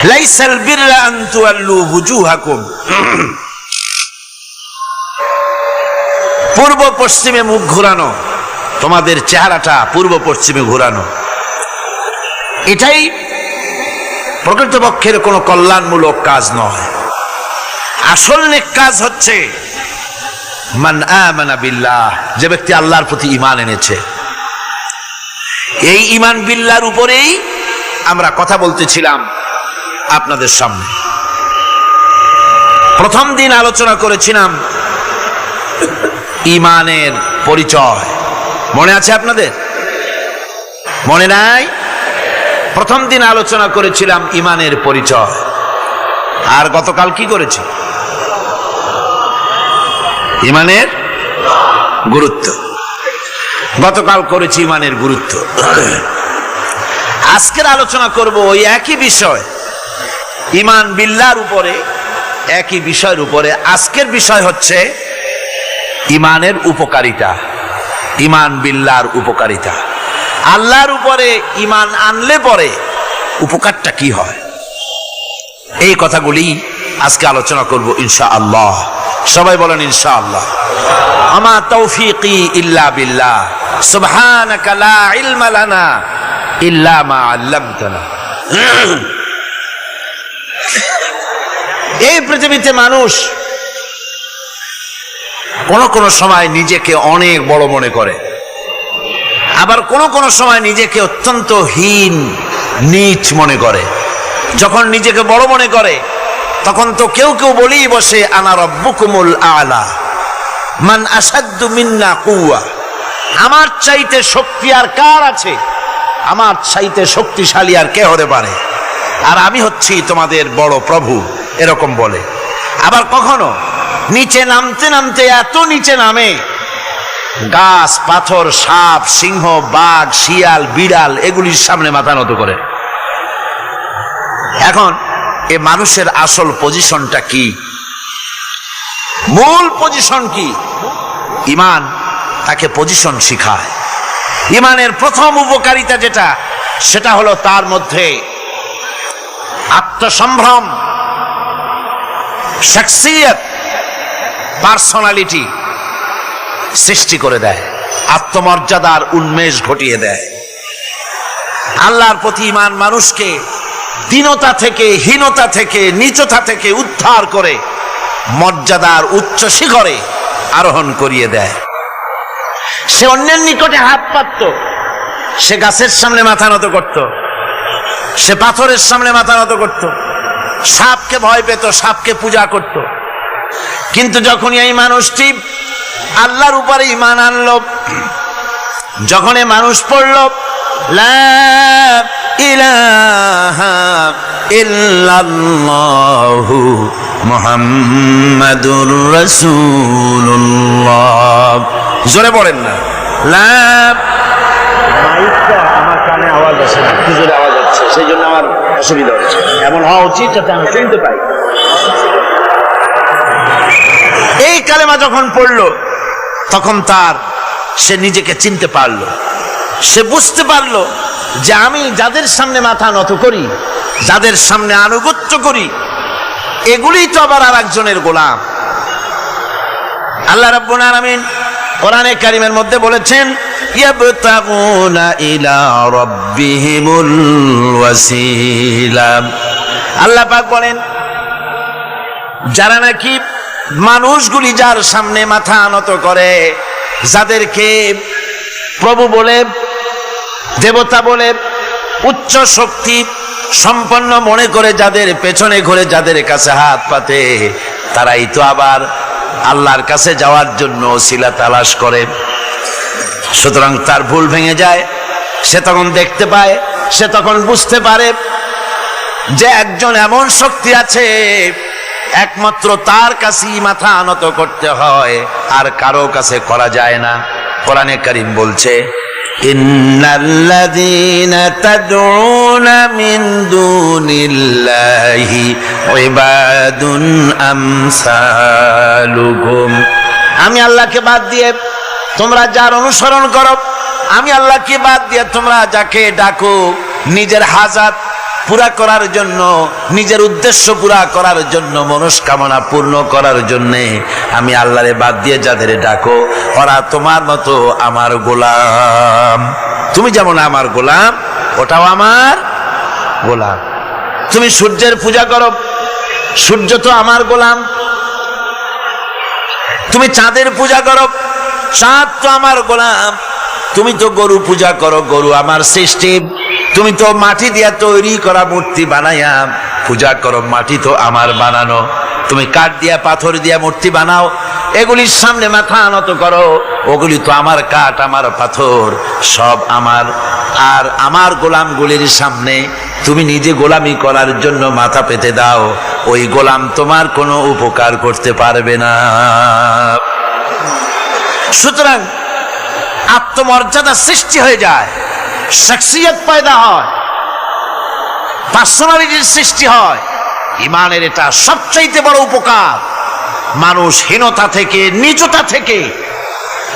লাইসাল বিররা আন তুআল্লু ওয়ুজুহাকুম, পূর্ব পশ্চিমে মুখ ঘোরানো, তোমাদের চেহারাটা পূর্ব পশ্চিমে ঘোরানো, এটাই প্রকৃতপক্ষের কোনো কল্যাণমূলক কাজ নয়। আসল নেক কাজ হচ্ছে মান আমানা বিল্লাহ, যে ব্যক্তি আল্লাহর প্রতি ঈমান এনেছে। এই ঈমান বিল্লাহর উপরেই আমরা কথা বলতেছিলাম আপনাদের সামনে। প্রথম দিন আলোচনা করেছিলাম ঈমানের পরিচয়, মনে আছে আপনাদের? মনে নাই? প্রথম দিন আলোচনা করেছিলাম ঈমানের পরিচয়। আর গতকাল কি করেছি? ঈমানের গুরুত্ব। গতকাল করেছি ঈমানের গুরুত্ব। আজকের আলোচনা করব ওই একই বিষয়, ঈমান বিল্লাহর উপরে, একই বিষয়ের উপরে। আজকের বিষয় হচ্ছে ঈমানের উপকারিতা, ঈমান বিল্লাহর উপকারিতা। আল্লাহর উপরে ঈমান আনলে পরে উপকারটা কি হয়, এই কথাগুলি আজকে আলোচনা করব ইনশাআল্লাহ। সবাই বলেন ইনশাআল্লাহ। আমা তৌফিকি ইল্লা বিল্লাহ, সুবহানাকা লা ইলমা লানা ইল্লা মা আল্লামতানা। এই পৃথিবীতে মানুষ কোন সময় নিজেকে অনেক বড় মনে করে, আবার কোন সময় নিজেকে অত্যন্ত হীন নীচ মনে করে। যখন নিজেকে বড় মনে করে তখন তো কেউ বলেই বসে আনা রব্বুকুমুল আলা, মান আসাদ্দু মিন্না কুওয়া, আমার চাইতে শক্তি আর কার আছে, আমার চাইতে শক্তিশালী আর কে হতে পারে, আর আমি হচ্ছি তোমাদের বড় প্রভু, এরকম বলে। আবার কখনো নিচে নামতে নামতে এত নিচে নামে, গাছ পাথর সাপ সিংহ বাঘ শিয়াল বিড়াল এগুলির সামনে মাথা নত করে। এখন এ মানুষের আসল পজিশনটা কি, মূল পজিশন কি? ঈমান তাকে পজিশন শিখায়। ঈমানের প্রথম উপকারিতা যেটা, সেটা হলো তার মধ্যে আত্মসম্ভ্রম, শখসিয়ত, পার্সোনালিটি সৃষ্টি করে দেয়, আত্মমর্যাদার উন্মেষ ঘটিয়ে দেয়। আল্লাহর প্রতি ঈমান মানুষকে দীনতা থেকে, হীনতা থেকে, নীচতা থেকে উদ্ধার করে মর্যাদার উচ্চ শিখরে আরোহণ করিয়ে দেয়। সে অন্যের নিকটে হাত পাতত, সে গাছের সামনে মাথা নত করত, সে পাথরের সামনে মাথা নত করত, সাপকে ভয় পেত, সাপকে পূজা করত। কিন্তু যখন এই মানুষটি আল্লাহর উপরে ঈমান আনলো, যখন এই মানুষ পড়ল লা ইলাহা ইল্লাল্লাহু মুহাম্মাদুর রাসূলুল্লাহ, জোরে পড়েন না লা। মাইকটা আমার কানে আওয়াজ আসে না, কি জোরে আওয়াজ হচ্ছে, সেই জন্য আমার অসুবিধা হচ্ছে। এমন হওয়া উচিত যাতে আমি শুনতে পাই। এই কালেমা যখন পড়লো তখন সে নিজেকে চিনতে পারলো, সে বুঝতে পারলো যে আমি যাদের সামনে মাথা নত করি, যাদের সামনে আনুগত্য করি, এগুলি তো আবার আর একজনের গোলাম। আল্লাহ রাব্বুল আলামিন কোরআনে কারীমের মধ্যে বলেছেন ইয়াবতাগুনা ইলা রাব্বিহিমুল ওয়াসিলা। আল্লাহ পাক বলেন, যারা নাকি মানুষগুলি যার সামনে মাথা নত করে, যাদেরকে প্রভু বলে, দেবতা বলে, উচ্চ শক্তি সম্পন্ন মনে করে, যাদের পেছনে ঘুরে, যাদের কাছে হাত পাতে, তারাই তো আবার আল্লাহর কাছে যাওয়ার জন্য ওসিলা তালাশ করে। সুতরাং তার ভুল ভেঙে যায়, সে তখন দেখতে পায়, সে তখন বুঝতে পারে যে একজন এমন শক্তি আছে, একমাত্র তার কাছেই মাথা নত করতে হয়, আর কারো কাছে করা যায় না। কোরআনে কারীম বলছে ইন্নাল্লাযীনা তাদউনা মিন দুনিল্লাহি ইবাদুন আমসালুকুম, আমি আল্লাহকে বাদ দিয়ে তোমরা যার অনুসরণ করো, আমি আল্লাহকে বাদ দিয়ে তোমরা যাকে ডাকো, নিজের হাজাত পুরা করার জন্য, নিজের উদ্দেশ্য পুরা করার জন্য, মনস্কামনা পূর্ণ করার জন্য আমি আল্লাহরে বাদ দিয়ে যাদের ডাকো ওরা তোমার মতো আমার গোলাম। তুমি যেমন আমার গোলাম, ওটাও আমার গোলাম। তুমি সূর্যের পূজা করো, সূর্য তো আমার গোলাম। তুমি চাঁদের পূজা করো, চাঁদ তো আমার গোলাম। তুমি তো গরু পূজা করো, গরু আমার সৃষ্টি। তুমি তো মাটি দিয়া তৈরি করা মূর্তি বানাইয়া পূজা করো, মাটি তো আমার বানানো। তুমি কাঠ দিয়া পাথর দিয়া মূর্তি বানাও, এগুলির সামনে মাথা নত করো, ওগুলি তো আমার কাঠ আমার পাথর সব আমার। আর আমার গোলামগুলির সামনে তুমি নিজে গোলামি করার জন্য মাথা পেতে দাও, ওই গোলাম তোমার কোনো উপকার করতে পারবে না। সুতরাং আত্মমর্যাদা সৃষ্টি হয়ে যায়, শখসিয়ত পয়দা হয়, পার্সোনালিটির সৃষ্টি হয়। ইমানের এটা সবচাইতে বড় উপকার। মানুষ হীনতা থেকে, নীচতা থেকে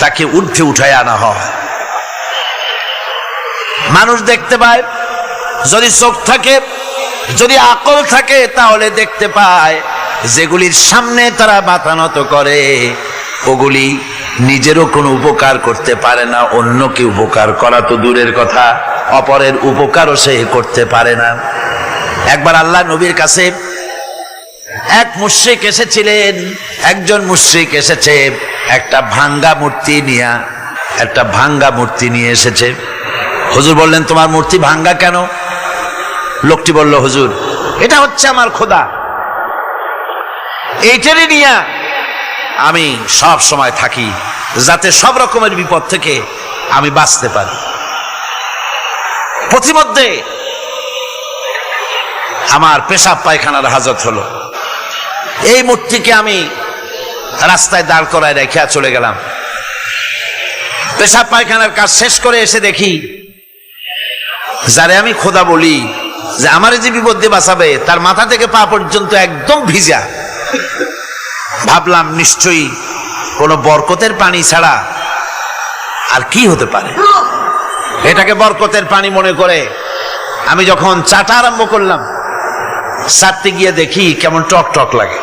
তাকে ঊর্ধ্বে উঠায় আনা হয়। মানুষ দেখতে পায়, যদি চোখ থাকে, যদি আকল থাকে, তাহলে দেখতে পায় যেগুলির সামনে তারা মাথা নত করে ওগুলি নিজেরও কোনো উপকার করতে পারে না, অন্যকে উপকার করা তো দূরের কথা, অপরের উপকারও সে করতে পারে না। একবার আল্লাহ নবীর কাছে এক মুশরিক এসেছিলেন। একজন মুশরিক এসেছে একটা ভাঙ্গা মূর্তি নিয়ে এসেছে। হুজুর বললেন, তোমার মূর্তি ভাঙ্গা কেন? লোকটি বলল, হুজুর এটা হচ্ছে আমার খোদা, এইটারই নিয়ে আমি সব সময় থাকি, যাতে সব রকমের বিপদ থেকে আমি বাঁচতে পারি। প্রতিমধ্যে আমার পেশাব পায়খানার হাজত হলো, এই মূর্তিকে আমি রাস্তায় দাঁড় করায় রেখে চলে গেলাম। পেশাব পায়খানার কাজ শেষ করে এসে দেখি যারে আমি খোদা বলি, যে আমার যে বিপদ দিয়ে বাঁচাবে, তার মাথা থেকে পা পর্যন্ত একদম ভিজা। ভাবলাম নিশ্চয়ই কোনো বরকতের পানি ছাড়া আর কি হতে পারে। এটাকে বরকতের পানি মনে করে আমি যখন চাটা আরম্ভ করলাম, চাটতে গিয়ে দেখি কেমন টক টক লাগে,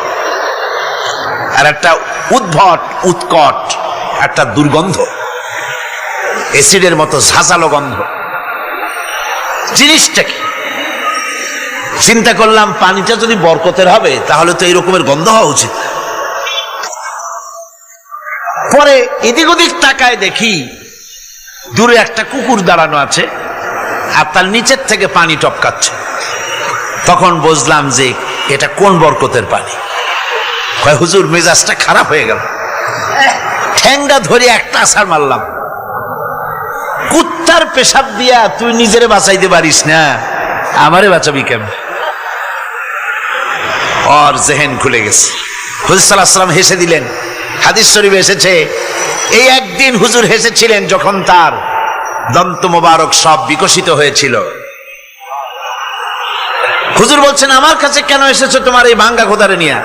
আর একটা উদ্ভট উৎকট একটা দুর্গন্ধ, অ্যাসিডের মতো ঝাঁঝালো গন্ধ। জিনিসটা কি? চিন্তা করলাম, পানিটা যদি বরকতের হবে তাহলে তো এই রকমের গন্ধ হওয়া উচিত। পরে এদিক ওদিক তাকায় দেখি দূরে একটা কুকুর দাঁড়ানো আছে, আর তার নিচের থেকে পানি টপকাচ্ছে। তখন বুঝলাম যে এটা কোন বরকতের পানি। কয়, হুজুর মেজাজটা খারাপ হয়ে গেল, ঠ্যাংটা ধরে একটা আছাড় মারলাম। কুত্তার পেশাব দিয়া তুই নিজেরে বাঁচাইতে পারিস না, আমারে বাঁচাবি কেমন? ওর জেহেন খুলে গেছে। হুজুর সাল্লাল্লাহু আলাইহি ওয়াসাল্লাম হেসে দিলেন। হাদিস শরীফে এসেছে, এই একদিন হুজুর হেসেছিলেন যখন তার দন্ত মোবারক সব বিকশিত হয়েছিল। হুজুর বলছেন, আমার কাছে কেন এসেছো তোমার এই ভাঙ্গা খোদারে নিয়ে?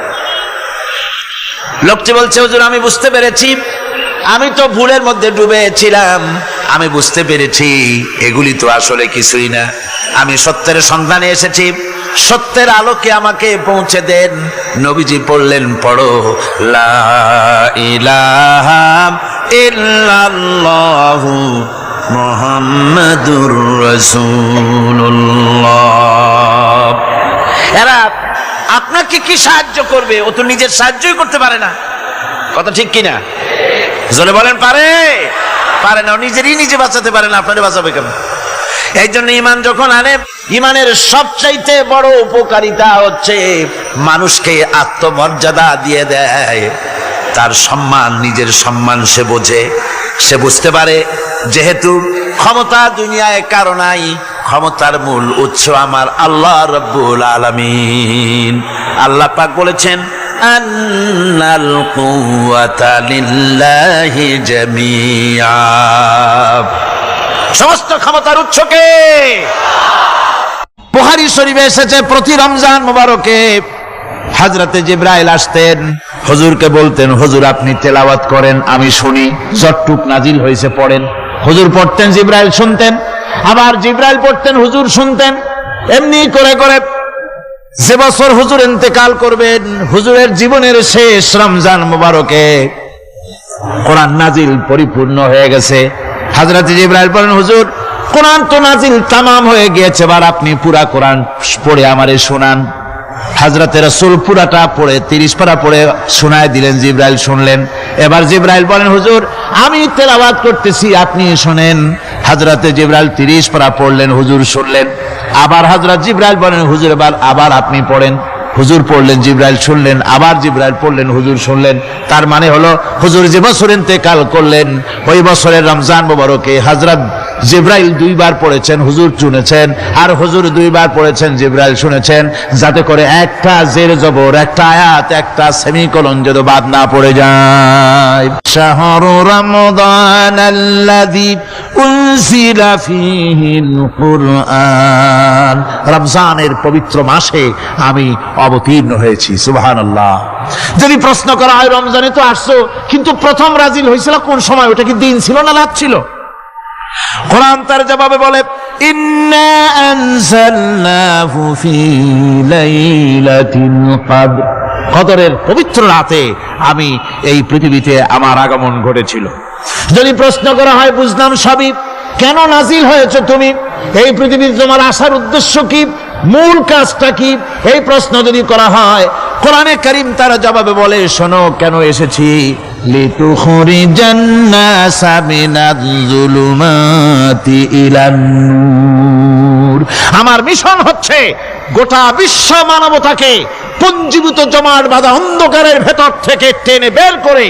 লোকটি বলছে, হুজুর আমি বুঝতে পেরেছি, আমি তো ভুলের মধ্যে ডুবেছিলাম, আমি বুঝতে পেরেছি এগুলি তো আসলে কিছুই না, আমি সত্যের সন্ধানে এসেছি, সত্যের আলোকে আমাকে পৌঁছে দেন। নবীজি পড়লেন, পড়ো লা ইলাহা ইল্লাল্লাহু মুহাম্মাদুর রাসূলুল্লাহ। এরা আপনাকে কি সাহায্য করবে? ও তো নিজের সাহায্যই করতে পারে না। কথা ঠিক কিনা? জোরে বলেন, পারে? পারে না, নিজেরই নিজে বাঁচাতে পারে না, আপনারে বাঁচাবে কেন? এই জন্য ইমান যখন আনে, ইমানের সবচাইতে বড় উপকারিতা হচ্ছে মানুষকে আত্মমর্যাদা দিয়ে দেয়। তার সম্মান, নিজের সম্মান সে বোঝে, সে বুঝতে পারে যেহেতু ক্ষমতা দুনিয়ায় কারো নাই, ক্ষমতার মূল উৎস আমার আল্লাহ রাব্বুল আলামিন। আল্লাহ পাক বলেছেন, আন্নাল কুওয়াতা লিল্লাহি জামিআ, সমস্ত ক্ষমতার উৎস কে? বুখারী শরীফে এসেছে, প্রতি রমজান মোবারকে হযরতে জিবরাইল আসতেন, হুজুরকে বলতেন, হুজুর আপনি তেলাওয়াত করেন, আমি শুনি, যতটুক নাজিল হয়েছে পড়েন। হুজুর পড়তেন, জিবরাইল শুনতেন, আবার জিবরাইল পড়তেন, হুজুর শুনতেন। এমনি করে করে যে বছর হুজুর ইন্তেকাল করবেন, হুজুরের জীবনের শেষ রমজান মুবারকে কোরআন নাজিল পরিপূর্ণ হয়ে গেছে। হযরত জিবরাইল বলেন, হুজুর কোরআন তো নাজিল তামাম হয়ে গিয়েছে, এবার আপনি পুরা কোরআন পড়ে আমারে শোনান। হযরতে রাসূল পুরাটা পড়ে 30 পারা পড়ে শোনায় দিলেন, জিবরাইল শুনলেন। এবার জিবরাইল বলেন, হুজুর আমি তেলাওয়াত করতেছি, আপনি শুনেন। হযরতে জিবরাইল 30 পারা পড়লেন, হুজুর শুনলেন। আবার হযরত জিবরাইল বলেন, হুজুর আবার আপনি পড়েন। হুজুর পড়লেন, জিবরাইল শুনলেন। আবার জিবরাইল পড়লেন, হুজুর শুনলেন। তার মানে হলো হুজুর যে বছর ইন্তেকাল করলেন ওই বছরের রমজান মুবারকে হযরত জিবরাইল 2 বার পড়েছেন, হুজুর শুনেছেন। আর হুজুর 2 বার পড়েছেন, জিবরাইল শুনেছেন, যাতে করে একটা জের জবর, একটা আয়াত, একটা সেমিকোলন যেন বাদ না পড়ে যায়। শাহরু রমাদান আল্লাযী উনজিলা ফীহিল কুরআন, রমজানের পবিত্র মাসে আমি অবতীর্ণ হয়েছি। সুবহানাল্লাহ। যদি প্রশ্ন করা হয় রমজানে তো আসছো, কিন্তু প্রথম নাজিল হয়েছিল কোন সময়? ওটা কি দিন ছিল না রাত ছিল? কোরআন তার জবাবে বলে, ইন্না আনজালনাহু ফি লাইলাতিল কদর, কদরের পবিত্র রাতে আমি এই পৃথিবীতে আমার আগমন ঘটেছিল। যদি প্রশ্ন করা হয় বুঝলাম সবই, কেন নাজিল হয়েছে তুমি? এই পৃথিবীতে তোমার আসার উদ্দেশ্য কি? মূল কাজটা কি? এই প্রশ্ন যদি করা হয়, কোরআনে কারীম তার জবাবে বলে, শোনো কেন এসেছি। লিতুখরিজান নাসা মিনাজ যুলুমাতি ইলান নূর, আমার মিশন হচ্ছে গোটা বিশ্ব মানবতাকে পুঞ্জীভূত জমাট বাঁধা অন্ধকারের ভেতর থেকে টেনে বের করে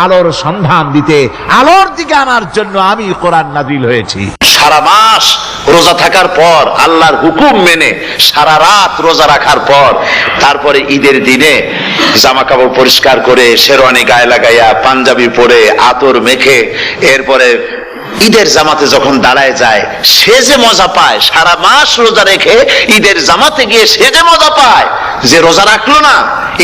আলোর সন্ধান দিতে, আলোর দিকে আনার জন্য আমি কোরআন নাজিল হয়েছি। সারা মাস রোজা থাকার পর, আল্লাহর হুকুম মেনে সারা রাত রোজা রাখার পর, তারপরে ঈদের দিনে জামা কাপড় পরিষ্কার করে শেরওয়ানি গায়ে লাগাইয়া পাঞ্জাবি পরে আতর মেখে এরপরে ঈদের জামাতে যখন দাঁড়ায় যায়, সে যে মজা পায়, সারা মাস রোজা রেখে ঈদের জামাতে গিয়ে সে যে মজা পায়, যে রোজা রাখলো না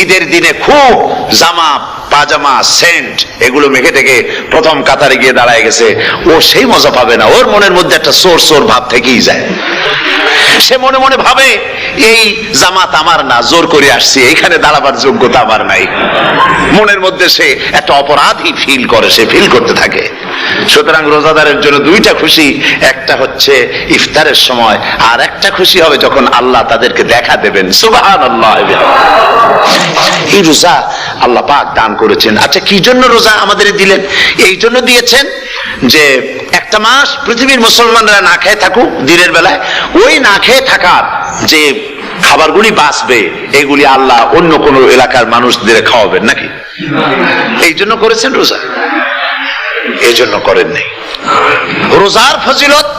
ঈদের দিনে খুব জামা পাজামা সেন্ট এগুলো মেখে থেকে প্রথম কাতারে গিয়ে দাঁড়ায় গেছে, ও সেই মজা পাবে না। ওর মনের মধ্যে একটা চোর চোর ভাব থেকেই যায়। সে মনে মনে ভাবে এই জামাত আমার না, জোর করে আসছি, এখানে দাঁড়াবার যোগ্যতা আমার নাই। মনের মধ্যে সে একটা অপরাধী ফিল করে, সে ফিল করতে থাকে। সুতরাং রোজাদারের জন্য 2টা খুশি, একটা হচ্ছে ইফতারের সময়, আর একটা খুশি হবে যখন আল্লাহ তাদেরকে দেখা দেবেন। সুবহানাল্লাহ। এই রোজা আল্লাহ পাক দান করেছেন। আচ্ছা, কি জন্য রোজা আমাদের দিলেন? এই জন্য দিয়েছেন যে একটা মাস পৃথিবীর মুসলমানরা না খেয়ে থাকুক দিনের বেলায়, ওই না খেয়ে থাকার যে খাবারগুলি বাঁচবে এগুলি আল্লাহ অন্য কোন এলাকার মানুষদের খাওয়াবেন নাকি? এই জন্য করেছেন রোজা, এই জন্য করেন নাই। রোজার ফজিলত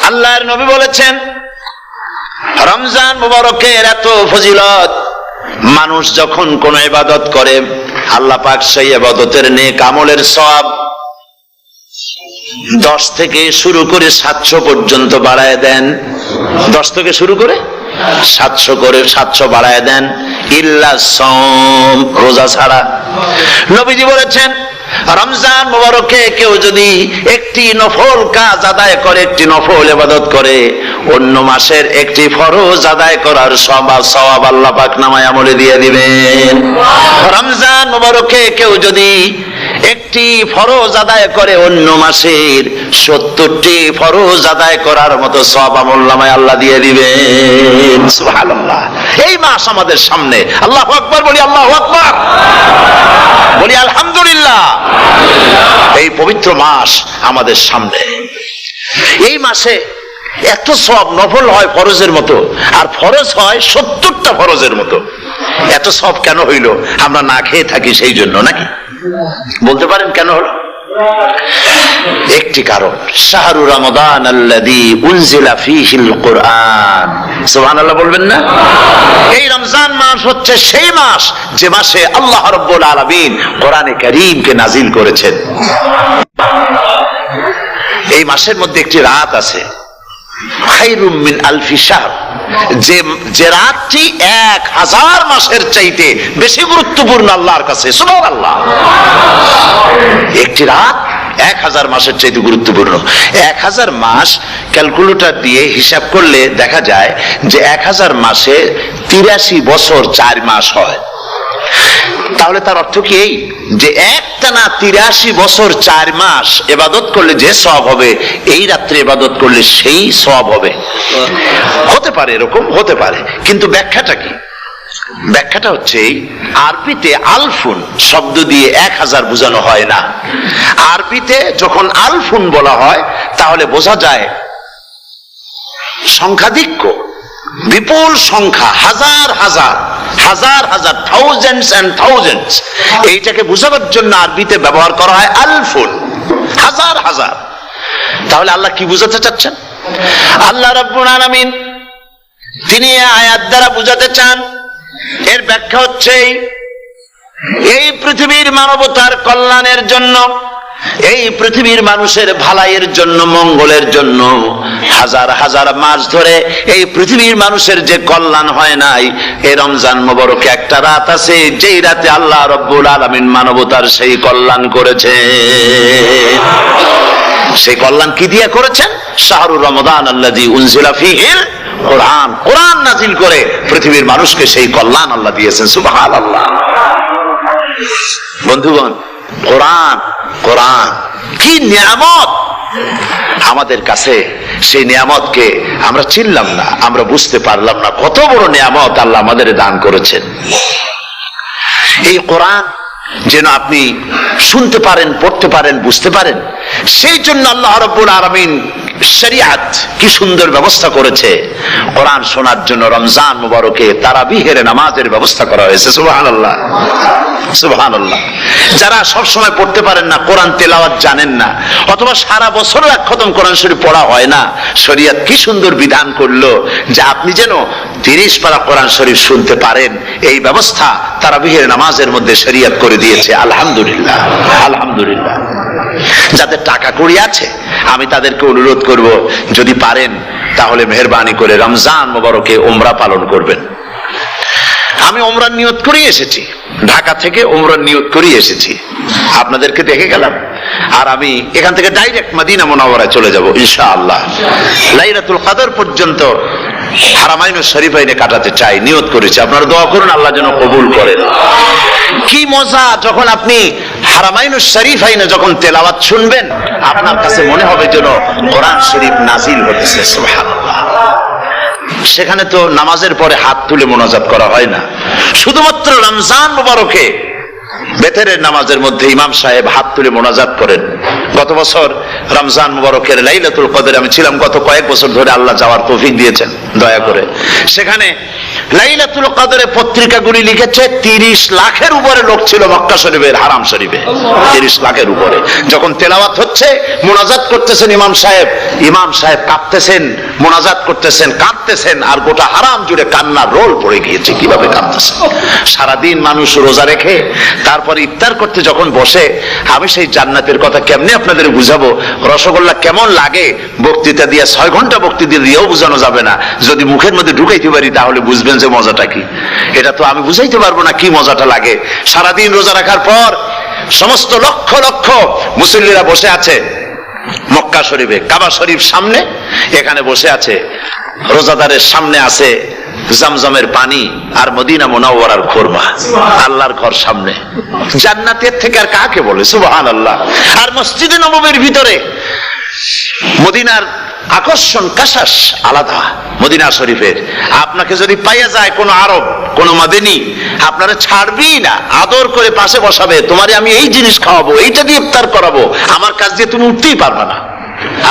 আল্লাহর নবী বলেছেন, রমজান মুবারকের এত ফজিলত, মানুষ যখন কোন ইবাদত করে আল্লাহ পাক সেই ইবাদতের নেক আমলের সওয়াব 10 থেকে শুরু করে 700 পর্যন্ত বাড়ায় দেন। 10 থেকে শুরু করে 700 বাড়ায় দেন, ইল্লা সাওম, রোজা ছাড়া। নবীজি বলেছেন, রমজান মুবারকে কেউ যদি একটি নফল কাজ আদায় করে, একটি নফল ইবাদত করে, অন্য মাসের একটি ফরজ আদায় করার সওয়াব আল্লাহ পাক নামায়ে আমলে দিয়ে দিবেন। রমজান মুবারকে কেউ যদি একটি ফরজ আদায় করে, অন্য মাসের 70টি ফরজ আদায় করার মতো সওয়াব আমলনামায় আল্লাহ দিয়ে দিবেন। সুবহানাল্লাহ। এই মাস আমাদের সামনে, আল্লাহু আকবার বলি, আল্লাহু আকবার বলি, আলহামদুলিল্লাহ। এই পবিত্র মাস আমাদের সামনে, এই মাসে এত সওয়াব, নফল হয় ফরজের মতো, আর ফরজ হয় 70টা ফরজের মতো। এত সওয়াব কেন হইল? আমরা না খেয়ে থাকি সেই জন্য নাকি? বলতে পারেন কেন হলো? একটি কারণ, শাহরু রমাদান আল্লাযী উনজিলা ফীহিল কুরআন। সুবহানাল্লাহ বলবেন না? এই রমজান মাস হচ্ছে সেই মাস যে মাসে আল্লাহ রাব্বুল আলামিন কোরআনে কারীমকে নাজিল করেছেন। এই মাসের মধ্যে একটি রাত আছে, খায়রুম মিন আলফি শাহর, যে রাতটি 1000 মাসের চাইতে বেশি গুরুত্বপূর্ণ আল্লাহর কাছে। সুবহানাল্লাহ। একটি রাত 1000 মাসের চাইতে গুরুত্বপূর্ণ। 1000 মাস ক্যালকুলেটর দিয়ে হিসাব করলে দেখা যায় যে 1000 মাসে 83 বছর 4 মাস হয়। তাহলে তার অর্থ কি এই যে একটানা 83 বছর 4 মাস ইবাদত করলে যে সওয়াব হবে, এই রাত্রে ইবাদত করলে সেই সওয়াব হবে? হতে পারে, এরকম হতে পারে, কিন্তু ব্যাখ্যাটা কি? ব্যাখ্যাটা হচ্ছে আরবিতে আলফুন শব্দ দিয়ে 1000 বোঝানো হয় না। আরবিতে যখন আলফুন বলা হয় তাহলে বোঝা যায় সংখ্যাধিক্য, বিপুল সংখ্যা, হাজার হাজার হাজার হাজার, থাউজেন্ডস এন্ড থাউজেন্ডস। এইটাকে বোঝাবার জন্য আরবিতে ব্যবহার করা হয় আলফুন, হাজার হাজার। তাহলে আল্লাহ কি বুঝাতে চাচ্ছেন? আল্লাহ রাব্বুল আলামিন তিনি আয়াত দ্বারা বুঝাতে চান, এর ব্যাখ্যা হচ্ছে এই পৃথিবীর মানবতার কল্যাণের জন্য, এই পৃথিবীর মানুষের ভালাইয়ের জন্য, মঙ্গলের জন্য হাজার হাজার মাস ধরে এই পৃথিবীর মানুষের যে কল্যাণ হয় নাই, এই রমজান মোবারকে একটা রাত আছে যেই রাতে আল্লাহ রাব্বুল আলামিন মানবতার সেই কল্যাণ করেছে। সেই কল্যাণ কি দিয়ে করেছেন? শাহরুর রমাদান আল্লাযী উনজিলা ফীহিল কোরআন, কোরআন নাজিল করে পৃথিবীর মানুষকে সেই কল্যাণ আল্লাহ দিয়েছেন। সুবহানাল্লাহ। বন্ধুগণ, কোরআন, কোরআন কি নিয়ামত আমাদের কাছে! সেই নিয়ামতকে আমরা চিনলাম না, আমরা বুঝতে পারলাম না কত বড় নিয়ামত আল্লাহ আমাদের দান করেছেন। এই কোরআন যেন আপনি শুনতে পারেন, পড়তে পারেন, বুঝতে পারেন, সেই জন্য আল্লাহ রাব্বুল আলামিন শরিয়াত কি সুন্দর ব্যবস্থা করেছে। কোরআন শোনার জন্য রমজান মুবারকে তারাবিহের নামাজের ব্যবস্থা করা হয়েছে। সুবহানাল্লাহ, সুবহানাল্লাহ। যারা সব সময় পড়তে পারেন না, কোরআন তেলাওয়াত জানেন না, অথবা সারা বছর এক খতম কোরআন শরীফ পড়া হয় না, শরিয়াত কি সুন্দর বিধান করলো যে আপনি যেন 30 পারা কোরআন শরীফ শুনতে পারেন। এই ব্যবস্থা তারাবিহের নামাজের মধ্যে শরিয়াত করে দিয়েছে। আলহামদুলিল্লাহ, আলহামদুলিল্লাহ। যাদের টাকা কড়ি আছে আমি তাদেরকে অনুরোধ করব, যদি পারেন তাহলে মেহেরবানি করে রমজান মোবারকে উমরা পালন করবেন। আমি উমরার নিয়ত করেই এসেছি, ঢাকা থেকে উমরার নিয়ত করেই এসেছি, আপনাদেরকে দেখে গেলাম। আর আমি এখান থেকে ডাইরেক্ট মদিনা মুনাওয়ারায় চলে যাব ইনশাআল্লাহ। লাইলাতুল কদর পর্যন্ত হারামাইনুশ শরীফাইনে কাটাতে চাই, নিয়ত করেছি। আপনারা দোয়া করুন আল্লাহ যেন কবুল করেন। কি মজা যখন আপনি হারামাইনুশ শরীফাইনে যখন তেলাওয়াত শুনবেন, আপনার কাছে মনে হবে যেন কোরআন শরীফ নাজিল হতেছে। সুবহানাল্লাহ। সেখানে তো নামাজের পরে হাত তুলে মোনাজাত করা হয় না, শুধুমাত্র রমজান মুবারকে বেতেরের নামাজের মধ্যে ইমাম সাহেব হাত তুলে মোনাজাত করেন। গত বছর রমজান মুবারকের লাইলাতুল কদরে আমি ছিলাম, গত কয়েক বছর ধরে আল্লাহ যাওয়ার তৌফিক দিয়েছেন দয়া করে। সেখানে লাইলাতুল কদরে পত্রিকাগুলি লিখেছে 30 লাখের উপরে লোক ছিল মক্কা শরীফের, হারাম শরীফে 30 লাখের উপরে। যখন তেলাওয়াত হচ্ছে, মোনাজাত করতেছেন ইমাম সাহেব কাঁদতেছেন, মোনাজাত করতেছেন, কাঁদতেছেন, আর গোটা হারাম জুড়ে কান্নার রোল পড়ে গিয়েছে। কিভাবে কাঁদতেছেন! সারাদিন মানুষ রোজা রেখে তারপরে ইফতার করতে যখন বসে, আমি সেই জান্নাতের কথা কেমনে আপনাদের বুঝাবো? রসগোল্লা কেমন লাগে বক্তৃতা দিয়ে 6 ঘন্টা বক্তৃতা দিয়েও বোঝানো যাবে না। যদি মুখের মধ্যে ঢুকাইতে পারি তাহলে বুঝবেন যে মজাটা কি। এটা তো আমি বুঝাইতে পারবো না কি মজাটা লাগে। সারাদিন রোজা রাখার পর সমস্ত লক্ষ লক্ষ মুসল্লিরা বসে আছে মক্কা শরীফে, কাবা শরীফ সামনে, এখানে বসে আছে। রোজাদারের সামনে আছে জমজমের পানি আর মদিনা মুনাওয়ারার খুরমা, আল্লাহর ঘর সামনে। জান্নাতের থেকে আর কাকে বলে! সুবহানাল্লাহ। আর মসজিদে নববীর ভিতরে মদিনার আকর্ষণ কাশাস আলাদা। মদিনা শরীফের আপনাকে যদি পাইয়া যায় কোন আরব, কোন মাদানী, আপনারা ছাড়বেই না, আদর করে পাশে বসাবে, তোমারে আমি এই জিনিস খাওয়াবো, এইটা দিয়ে ইফতার করাবো, আমার কাছ দিয়ে তুমি উঠতেই পারবে না,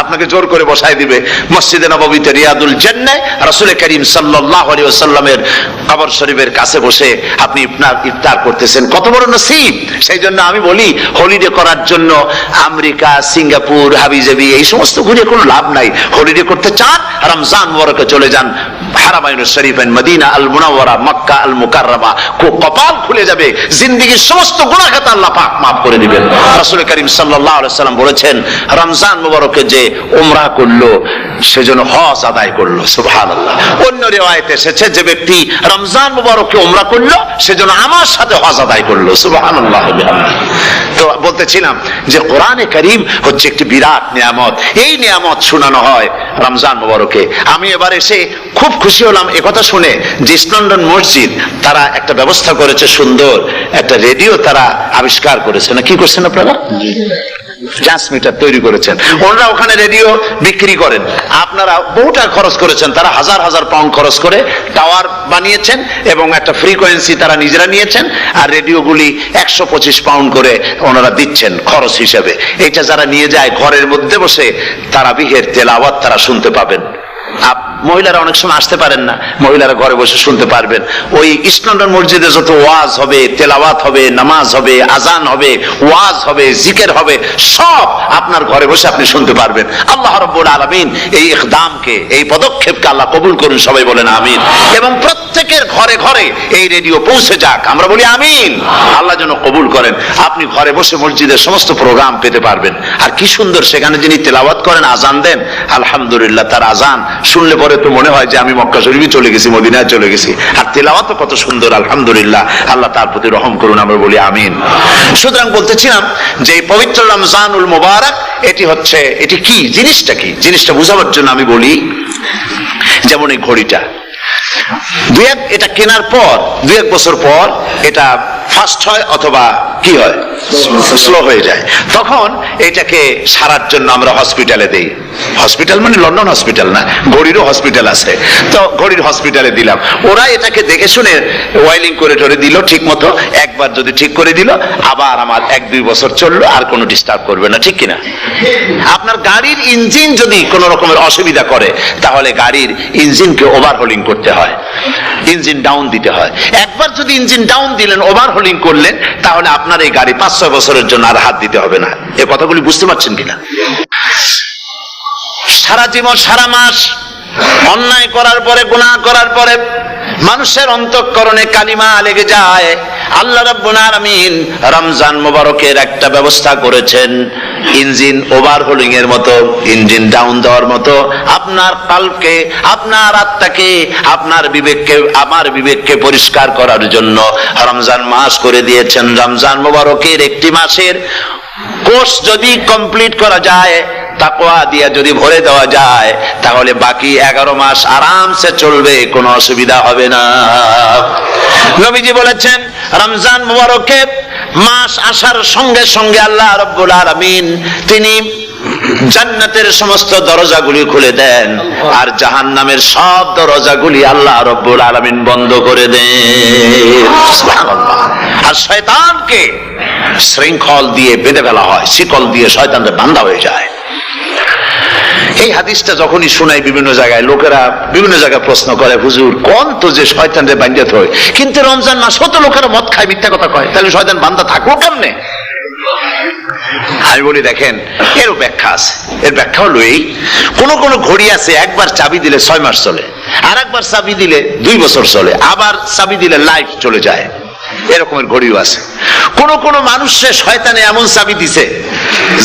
আপনাকে জোর করে বসায় দিবে। মসজিদে নববীতে রিয়াদুল জান্নাহ রাসূল করিম সাল্লাল্লাহু আলাইহি ওয়াসাল্লামের কবর শরীফের কাছে বসে আপনি ইফতার করতেছেন, কত বড় নসিব! সেই জন্য আমি বলি, হলিডে করার জন্য আমেরিকা, সিঙ্গাপুর, হাবিজাবি এই সমস্ত ঘুরে কোনো লাভ নাই। হলিডে করতে চান, রমজান মুবারকে চলে যান হারামাইন শরীফাইন, মদিনা আল মুনাওয়ারা, মক্কা আল মুকাররমা, কপাল খুলে যাবে, জিন্দেগীর সমস্ত গুনাহ খাতা আল্লাহ পাক মাফ করে দিবেন। রাসূল করিম সাল্লাল্লাহু আলাইহি ওয়াসাল্লাম বলেছেন, রমজান মুবারকে যে উমরা করলো সেজন্য হজ আদায় করলো। সুবহানাল্লাহ। অন্য রিওয়ায়াতে এসেছে, যে ব্যক্তি রমজান মুবারকে উমরা করলো সেজন্য আমার সাথে হজ আদায় করলো। সুবহানাল্লাহ। তো বলতেছিলাম যে কোরআনে কারীম হচ্ছে একটি বিরাট নিয়ামত। এই নিয়ামত শোনানো হয় রমজান মুবারকে। আমি এবার এসে খুব খুশি হলাম একথা শুনে যে ইস্ট লন্ডন মসজিদ তারা একটা ব্যবস্থা করেছে, সুন্দর একটা রেডিও তারা আবিষ্কার করেছে। না কি করছেন আপনারা? ট্রান্সমিটার তৈরি করেছেন। ওনারা ওখানে রেডিও বিক্রি করেন। আপনারা বহুটা খরচ করেছেন, তারা হাজার হাজার পাউন্ড খরচ করে টাওয়ার বানিয়েছেন এবং একটা ফ্রিকোয়েন্সি তারা নিজেরা নিয়েছেন, আর রেডিওগুলি 125 পাউন্ড করে ওনারা দিচ্ছেন খরচ হিসেবে। এটা যারা নিয়ে যায় ঘরের মধ্যে বসে তারাবিহের তেলাওয়াত তারা শুনতে পাবেন। মহিলারা অনেক সময় আসতে পারেন না, মহিলারা ঘরে বসে শুনতে পারবেন। ওই ইস্ট লন্ডন মসজিদে যত ওয়াজ হবে, তেলাওয়াত হবে, নামাজ হবে, আজান হবে, ওয়াজ হবে, জিকির হবে, সব আপনার ঘরে বসে আপনি শুনতে পারবেন। আল্লাহ রাব্বুল আলামিন এই ইকদামকে, এই পদক্ষেপকে আল্লাহ কবুল করুন, সবাই বলেন আমিন। এবং প্রত্যেকের ঘরে ঘরে এই রেডিও পৌঁছে যাক, আমরা বলি আমিন। আল্লাহ যেন কবুল করেন। আপনি ঘরে বসে মসজিদের সমস্ত প্রোগ্রাম পেতে পারবেন। আর কি সুন্দর, সেখানে যিনি তেলাওয়াত করেন, আজান দেন, আলহামদুলিল্লাহ, তার আজান শুনলে পরে তো মনে হয় যে আমি মক্কা শরীফে চলে গেছি, মদিনায় চলে গেছি। আর তেলাওয়াত কত সুন্দর, আলহামদুলিল্লাহ। আল্লাহ তার প্রতি রহম করুন, আমরা বলি আমিন। সুতরাং বলতেছিলাম যে এই পবিত্র রমজানুল মুবারক, এটি কি জিনিসটা, কি জিনিসটা বোঝাবার জন্য আমি বলি, যেমন এই ঘড়িটা এটা কেনার পর 2-1 বছর পর এটা ফাস্ট হয় অথবা কি হয়, স্লো হয়ে যায়। তখন এটাকে সারার জন্য আমরা হসপিটালে দেই। হসপিটাল মানে লন্ডন হসপিটাল না, ঘড়িরও হসপিটাল আছে। তো ঘড়ির হসপিটালে দিলাম, ওরা এটাকে দেখে শুনে ওয়াইলিং করে টরে দিল ঠিক মতো। একবার যদি ঠিক করে দিল, আবার আমার 1-2 বছর চললো, আর কোনো ডিস্টার্ব করবে না, ঠিক কিনা? আপনার গাড়ির ইঞ্জিন যদি কোনো রকমের অসুবিধা করে, তাহলে গাড়ির ইঞ্জিনকে ওভারহোলিং করতে হয়, ইঞ্জিন ডাউন দিতে হয়। একবার যদি ইঞ্জিন ডাউন দিলেন, ওভারহোলিং করলেন, তাহলে আপনার এই গাড়ি 5-6 বছরের জন্য আর হাত দিতে হবে না। এই কথাগুলি বুঝতে পারছেন কিনা? সারা জীবন, সারা মাস অন্যায় করার পরে, গুনাহ করার পরে মানুষের অন্তঃকরণে কালিমা লেগে যায়। আল্লাহ রাব্বুল আলামিন রমজান মুবারকের একটা ব্যবস্থা করেছেন, ইঞ্জিন ওভারহোলিং এর মতো, ইঞ্জিন ডাউন দেওয়ার মতো। আপনার কালকে, আপনার আত্মাকে, আপনার বিবেককে, আমার বিবেককে পরিষ্কার করার জন্য রমজান মাস করে দিয়েছেন। রমজান মুবারকের একটি মাসের কোর্স যদি কমপ্লিট করা যায়, তাকওয়া দিয়া যদি ভরে দেওয়া যায়, তাহলে বাকি 11 মাস আরামসে চলবে, কোনো অসুবিধা হবে না। নবীজি বলেছেন, রমজান মুবারকে মাস আসার সঙ্গে সঙ্গে আল্লাহ রাব্বুল আলামিন তিনি জান্নাতের সমস্ত দরজাগুলি খুলে দেন, আর জাহান্নামের সব দরজাগুলি আল্লাহ রাব্বুল আলামিন বন্ধ করে দেন। সুবহানাল্লাহ। আর শয়তানকে শৃঙ্খল দিয়ে বেঁধে ফেলা হয়, শিকল দিয়ে শয়তানকে বাঁধা হয়ে যায়। এই হাদিসটা যখনই শোনাই বিভিন্ন জায়গায়, লোকেরা বিভিন্ন জায়গায় প্রশ্ন করে, হুজুর কোন তো যে শয়তানরে বাঁধতে হয়, কিন্তু রমজান মাস হতো লোকেরা মদ খায়, মিথ্যা কথা কয়, তাহলে শয়তান বাঁধা থাকবো কেমনে? আমি বলি, দেখেন, এর ব্যাখ্যা আছে। এর ব্যাখ্যা হলো এই, কোন কোন ঘড়ি আছে একবার চাবি দিলে 6 মাস চলে, আর একবার চাবি দিলে 2 বছর চলে, আবার চাবি দিলে লাইফ চলে যায়। এরকমের ঘড়িও আছে। কোন কোন মানুষের শয়তানে এমন চাবি দিছে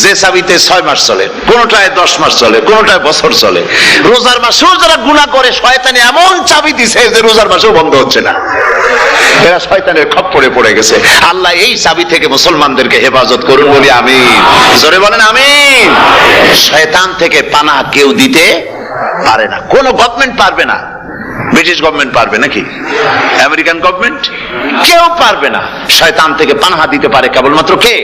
যে চাবিতে 6 মাস চলে, কোনটায় 10 মাস চলে, কোনটায় বছর চলে। রোজার মাসেও যারা গুনাহ করে, শয়তানে এমন চাবি দিছে যে রোজার মাসেও বন্ধ হচ্ছে না। এরা শয়তানের খপ্পরে পড়ে গেছে। আল্লাহ এই চাবি থেকে মুসলমানদেরকে হেফাজত করুন, বলি আমিন। জোরে বলেন আমিন। শয়তান থেকে পানাহ কেউ দিতে পারে না, কোন গভর্নমেন্ট পারবে না। ব্রিটিশ গভর্নমেন্ট পারবে নাকি? American government? কেউ পারবে না। শয়তান থেকে পানাহা দিতে পারে কেবলমাত্র কে?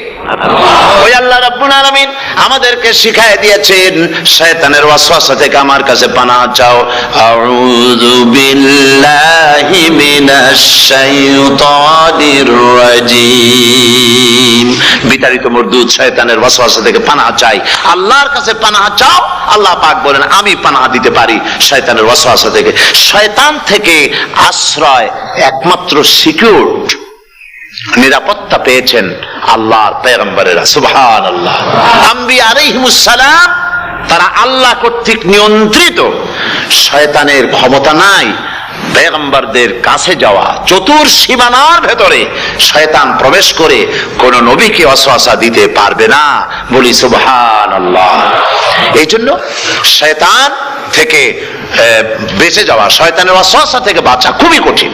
ওই আল্লাহ রাব্বুল আলামিন আমাদেরকে শিখায় দিয়েছেন, শয়তানের ওয়াসওয়াসা থেকে আমার কাছে পানাহা চাও। আউযু বিল্লাহি মিনাশ শাইতানির রাজিম। বিতাড়িত মরদুদ শয়তানের ওয়াসওয়াসা থেকে পানাহা চাই, আল্লাহর কাছে পানাহা চাও। আল্লাহ পাক বলেন, আমি পানাহা দিতে পারি শয়তানের ওয়াসওয়াসা থেকে। শয়তান থেকে আশ্রয় একমাত্র সিকিউরড, নিরাপত্তা পেয়েছেন আল্লাহর পয়গম্বরেরা। সুবহানাল্লাহ। আম্বিয়া আলাইহিমুস সালাম তারা আল্লাহ কর্তৃক নিয়ন্ত্রিত, শয়তানের ক্ষমতা নাই পয়গম্বরদের কাছে যাওয়া। চতুর সীমানার ভেতরে শয়তান প্রবেশ করে কোন নবীকে ওয়াসওয়াসা দিতে পারবে না, বলি সুবহানাল্লাহ। এই জন্য শয়তান থেকে বেঁচে যাওয়া, শয়তানের ওয়াসওয়াসা থেকে বাঁচা খুবই কঠিন।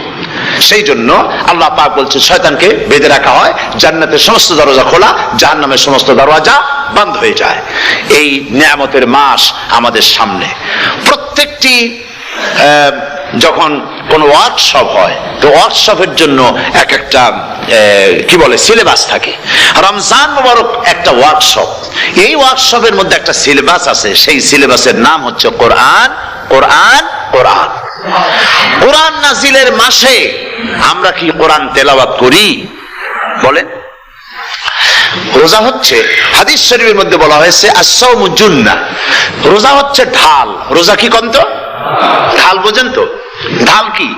সেই জন্য আল্লাহ পাক বলছে শয়তানকে বেঁধে রাখা হয়, জান্নাতের সমস্ত দরজা খোলা, জাহান্নামের সমস্ত দরজা বন্ধ হয়ে যায়। এই নিয়ামতের মাস আমাদের সামনে। প্রত্যেকটি যখন কোন ওয়ার্কশপ হয়, তো ওয়ার্কশপের জন্য এক একটা কি বলে সিলেবাস থাকে। রমজান মুবারক একটা ওয়ার্কশপ, এই ওয়ার্কশপের মধ্যে একটা সিলেবাস আছে, সেই সিলেবাসের নাম হচ্ছে কোরআন। কোরআন কোরআন কোরআন নাজিলের মাসে আমরা কি কোরআন তেলাওয়াত করি বলেন? রোজা হচ্ছে, হাদিস শরীফের মধ্যে বলা হয়েছে আস-সাওমু জুন্নাহ, রোজা হচ্ছে ঢাল। রোজা কি কন্ত? ঢাল বোঝেন তো? ঢাল কি?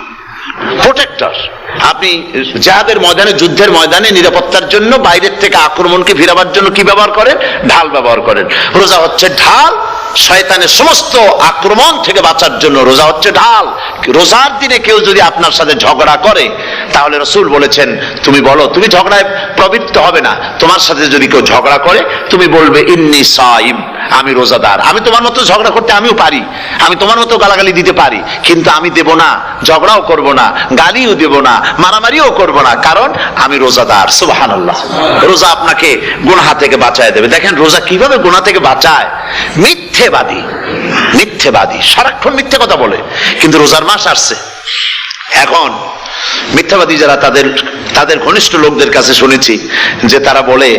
প্রোটেক্টর। আপনি জিহাদের ময়দানে, যুদ্ধের ময়দানে নিরাপত্তার জন্য, বাইরের থেকে আক্রমণকে ফিরাবার জন্য কি ব্যবহার করেন? ঢাল ব্যবহার করেন। রোজা হচ্ছে ঢাল, শয়তানের সমস্ত আক্রমণ থেকে বাঁচার জন্য রোজা হচ্ছে ঢাল। রোজার দিনে কেউ যদি আপনার সাথে ঝগড়া করে, তাহলে রাসূল বলেছেন তুমি বলো, তুমি ঝগড়ায় প্রবৃত্ত হবে না। তোমার সাথে যদি কেউ ঝগড়া করে, তুমি বলবে ইন্নী সাইম, আমি রোজাদার। আমি তোমার মতো ঝগড়া করতে আমিও পারি, আমি তোমার মতো গালাগালি দিতে পারি, কিন্তু আমি দেব না, ঝগড়াও করব না, গালিও দেব না, মারামারিও করব না, কারণ আমি রোজাদার। সুবহানাল্লাহ। রোজা আপনাকে গুনাহ থেকে বাঁচায় দেবে। দেখেন রোজা কিভাবে গুনাহ থেকে বাঁচায়। মিথ্যেবাদী, মিথ্যেবাদী সারাক্ষণ মিথ্যে কথা বলে, কিন্তু রোজার মাস আসছে, এখন মিথ্যাবাদী যারা, তাদের ঘনিষ্ঠ লোকদের কাছে শুনেছি যে তারা বলে,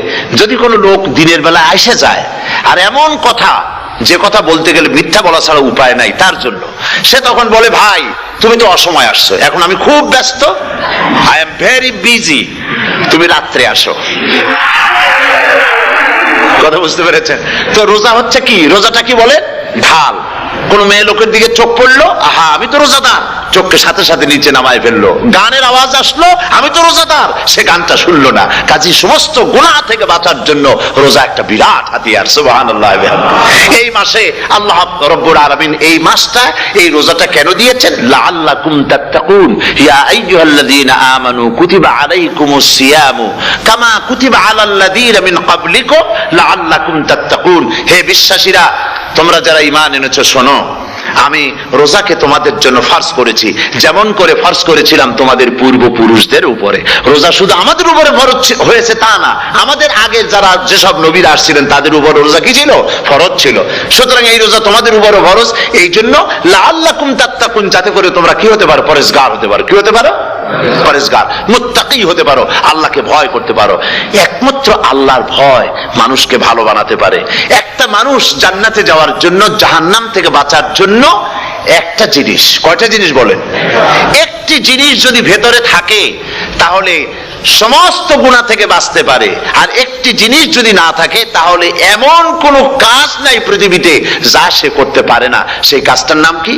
যদি কোনো লোক দিনের বেলা এসে যায় আর এমন কথা, যে কথা বলতে গেলে মিথ্যা বলা ছাড়া উপায় নাই তার জন্য, সে তখন বলে ভাই তুমি তো অসময় আসছো, এখন আমি খুব ব্যস্ত, আই এম ভেরি বিজি, তুমি রাত্রে আসো। কথা বুঝতে পেরেছেন তো? রোজা হচ্ছে কি? রোজাটা কি বলে? ঢাল। কোন মেয়ে লোকের দিকে চোখ পড়লো, আহা আমি তো রোজাদার, চোখকে সাথে সাথে নিচে নামায় ফেললো। গানের আওয়াজ আসলো, আমি তো রোজাদার, সে গানটা শুনলো না। কাজী সমস্ত গুনাহ থেকে বাঁচার জন্য রোজা একটা বিরাট হাতিয়ার। সুবহানাল্লাহ। এই মাসে আল্লাহ রাব্বুল আলামিন এই মাসটা, এই রোজাটা কেন দিয়েছেন? লাআল্লাকুম তাত্তাকুন, ইয়া আইয়ুহাল্লাযীনা আমানু কুতিবা আলাইকুমুস সিয়ামু কামা কুতিবা আলাল্লাযীনা মিন ক্বাবলিকুম লাআল্লাকুম তাত্তাকুন। হে বিশ্বাসীরা, তোমরা যারা ঈমান এনেছো, শোনো, আমি রোজাকে তোমাদের জন্য ফার্জ করেছি, যেমন করে ফার্জ করেছিলাম তোমাদের পূর্বপুরুষদের উপরে। রোজা শুধু আমাদের উপরে ফরজ হয়েছে তা না, আমাদের আগে যারা যেসব নবীরা আসছিলেন তাদের উপর রোজা কি ছিল? ফরজ ছিল। সুতরাং এই রোজা তোমাদের উপরে ফরজ, এই জন্য লাআল্লাকুম তাত্তাকুন, যাতে করে তোমরা কি হতে পারো? পরেজগার হতে পারো। কি হতে পারো? পরেজগার, মুত্তাকি হতে পারো, আল্লাহকে ভয় করতে পারো। একমাত্র আল্লাহর ভয় মানুষকে ভালো বানাতে পারে। একটা মানুষ জান্নাতে যাওয়ার জন্য, জাহান্নাম থেকে বাঁচার জন্য একটা জিনিস, কয়টা জিনিস বলেন? একটি জিনিস যদি ভেতরে থাকে তাহলে সমস্ত গুনাহ থেকে বাঁচতে পারে। আর একটি জিনিস যদি না থাকে তাহলে এমন কোনো কাজ নাই পৃথিবীতে যা সে করতে পারে না। সেই কাজটার নাম কি?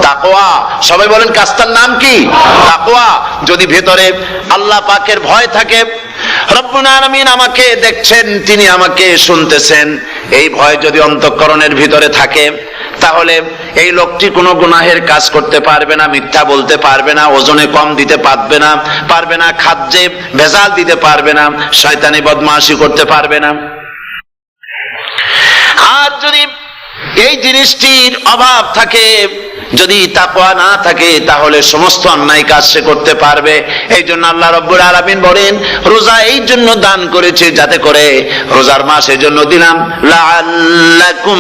তাকওয়া। সবাই বলেন কাজটার নাম কি? তাকওয়া। যদি ভেতরে আল্লাহ পাকের ভয় থাকে, রব্বুল আলামিন আমাকে দেখছেন, তিনি আমাকে শুনতেছেন, এই ভয় যদি অন্তঃকরণের ভিতরে থাকে, তাহলে এই লোকটি কোনো গুনাহের কাজ করতে পারবে না, মিথ্যা বলতে পারবে না, ওজনে কম দিতে পারবে না, খাদ্যে ভেজাল দিতে পারবে না, শয়তানি বদমাশি করতে পারবে না। আর যদি এই জিনিসটির অভাব থাকে, যদি তাকওয়া না থাকে, তাহলে সমস্ত অন্যায় কাজ সে করতে পারবে। এই জন্য আল্লাহ রাব্বুল আলামিন বলেন, রোজা এই জন্য দান করেছে যাতে করে, রোজার মাস এই জন্য দিলাম, লাআল্লাকুম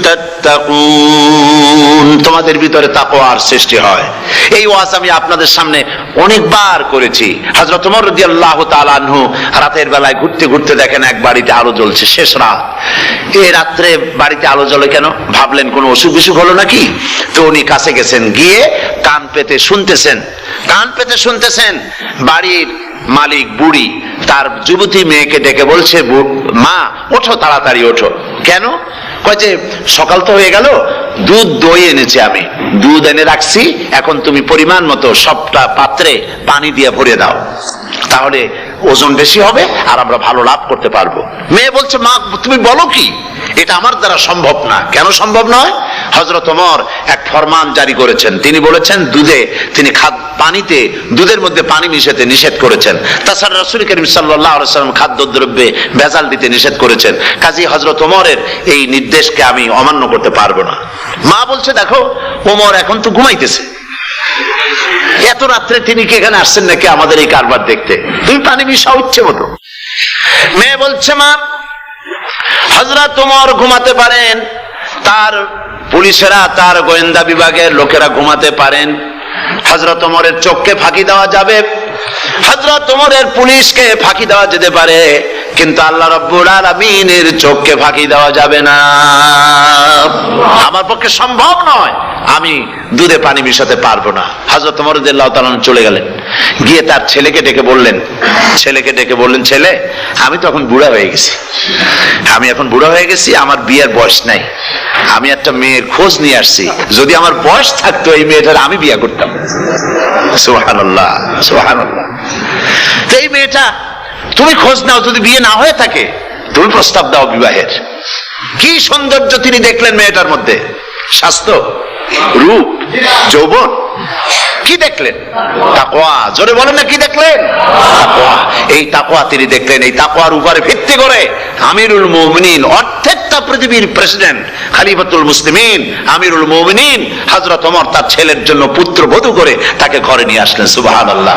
তাত্তাকুন, তোমাদের ভিতরে তাকওয়ার সৃষ্টি হয়। এই ওয়াজ আমি আপনাদের সামনে অনেকবার করেছি। হযরত ওমর রাদিয়াল্লাহু তাআলা আনহু রাতের বেলায় ঘুরতে ঘুরতে দেখেন এক বাড়িতে আলো জ্বলছে, শেষ রাত। এই রাত্রে বাড়িতে আলো জ্বলে কেন? ভাবলেন কোনো অসুখ বিসুখ হলো নাকি? তো উনি কাছে গেছেন, গিয়ে কান পেতে শুনতেছেন। বাড়ির মালিক বুড়ি তার যুবতী মেয়েকে ডেকে বলছে, মা ওঠো, তাড়াতাড়ি ওঠো। কেন? কয় যে সকাল তো হয়ে গেল, দুধ দই এনেছি, আমি দুধ এনে রাখছি, এখন তুমি পরিমাণ মতো সবটা পাত্রে পানি দিয়ে ভরে দাও, তাহলে ওজন বেশি হবে আর আমরা ভালো লাভ করতে পারবো। মেয়ে বলছে, মা তুমি বলো কি, এটা আমার দ্বারা সম্ভব না। কেন সম্ভব নয়? হযরত ওমর এক ফরমান জারি করেছেন। তিনি বলেছেন তিনি পানিতে দুধের মধ্যে পানি মিশাতে নিষেধ করেছেন। তাছাড়া রাসূল করিম সাল্লাল্লাহু আলাইহি ওয়াসাল্লাম খাদ্যদ্রব্যে ভেজাল দিতে নিষেধ করেছেন। কাজী হযরত ওমরের এই নির্দেশকে আমি অমান্য করতে পারবো না। মা বলছে, দেখো ওমর এখন তো ঘুমাইতেছে, এত রাত্রে তিনি কি এখানে আসছেন নাকি আমাদের এই কারবার দেখতে? তুমি পানি মিশাও ইচ্ছে মতো। মেয়ে বলছে, মা হযরত ওমর ঘুমাতে পারেন, তার পুলিশেরা, তার গোয়েন্দা বিভাগের লোকেরা ঘুমাতে পারেন, হযরত ওমরের চোখকে ফাঁকি দেওয়া যাবে, হযরত ওমরের পুলিশকে ফাঁকি দেওয়া যেতে পারে, কিন্তু আল্লাহ রাব্বুল আলামিনের চোখকে ফাঁকি দেওয়া যাবে না। আমার পক্ষে সম্ভব নয়, আমি দুধে পানি মিশাতে পারবো না। হযরত ওমর রাদিয়াল্লাহু তাআলা চলে গেলেন, গিয়ে তার ছেলেকে ডেকে বললেন, ছেলে আমি তো এখন বুড়া হয়ে গেছি, আমার বিয়ের বয়স নাই, আমি একটা মেয়ের খোঁজ নিয়ে আসছি, যদি আমার বয়স থাকতো এই মেয়েটার আমি বিয়ে করতাম। সুবহানাল্লাহ, সুবহানাল্লাহ। তো এই মেয়েটা তুমি খোঁজ নাও, যদি বিয়ে না হয়ে থাকে তুমি প্রস্তাব দাও বিবাহের। কি সৌন্দর্য তিনি দেখলেন মেয়েটার মধ্যে, স্বাস্থ্য, রূপ, যৌবন, কি দেখলেন? তাকওয়া। জোরে বলেন না, কি দেখলেন? তাকওয়া। এই তাকওয়া তিনি দেখলেন। এই তাকওয়ার উপরে ভিত্তি করে আমিরুল মুমিনিন, অর্ধেকটা পৃথিবীর প্রেসিডেন্ট, খলিফাতুল মুসলিমিন, আমিরুল মুমিনিন হযরত ওমর তার ছেলের জন্য পুত্রবধূ করে তাকে ঘরে নিয়ে আসলেন। সুবহানাল্লাহ।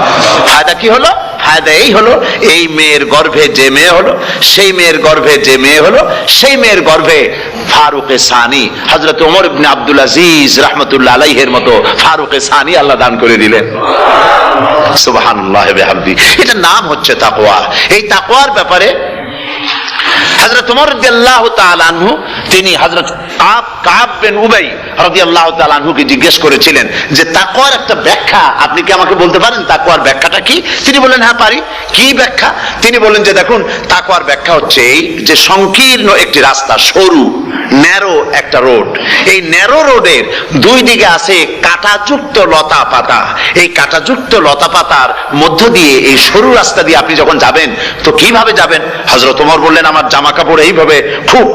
ফায়দা কি হলো? ফায়দা এই হলো, এই মেয়ের গর্ভে যে মেয়ে হলো, সেই মেয়ের গর্ভে যে মেয়ে হলো, সেই মেয়ের গর্ভে ফারুকে সানি হযরত ওমর ইবনে আব্দুল আজিজ রাহমাতুল্লাহ আলাইহির মতো ফারুকে সানি আল্লাহ দান করে দিলেন। সুবহানাল্লাহ ওয়া বিহামদি। এটা নাম হচ্ছে তাকওয়া। এই তাকওয়ার ব্যাপারে হযরত ওমর রাদিয়াল্লাহু তাআলা আনহু তিনি হযরত কাব বিন উবাই রাদিয়াল্লাহু তাআলা আনহুকে জিজ্ঞেস করেছিলেন যে তাকওয়ার একটা ব্যাখ্যা আপনি কি আমাকে বলতে পারেন, তাকওয়ার ব্যাখ্যাটা কি? তিনি বললেন, হ্যাঁ পারি। কি ব্যাখ্যা? তিনি বললেন যে দেখুন, তাকওয়ার ব্যাখ্যা হচ্ছে এই যে সংকীর্ণ একটি রাস্তা, সরু ন্যারো একটা রোড, এই ন্যারো রোডের দুই দিকে আছে কাঁটাযুক্ত লতা পাতা। এই কাঁটাযুক্ত লতা পাতার মধ্য দিয়ে এই সরু রাস্তা দিয়ে আপনি যখন যাবেন তো কিভাবে যাবেন? হযরত ওমর বললেন, আমার জামা কাপড় এইভাবে খুব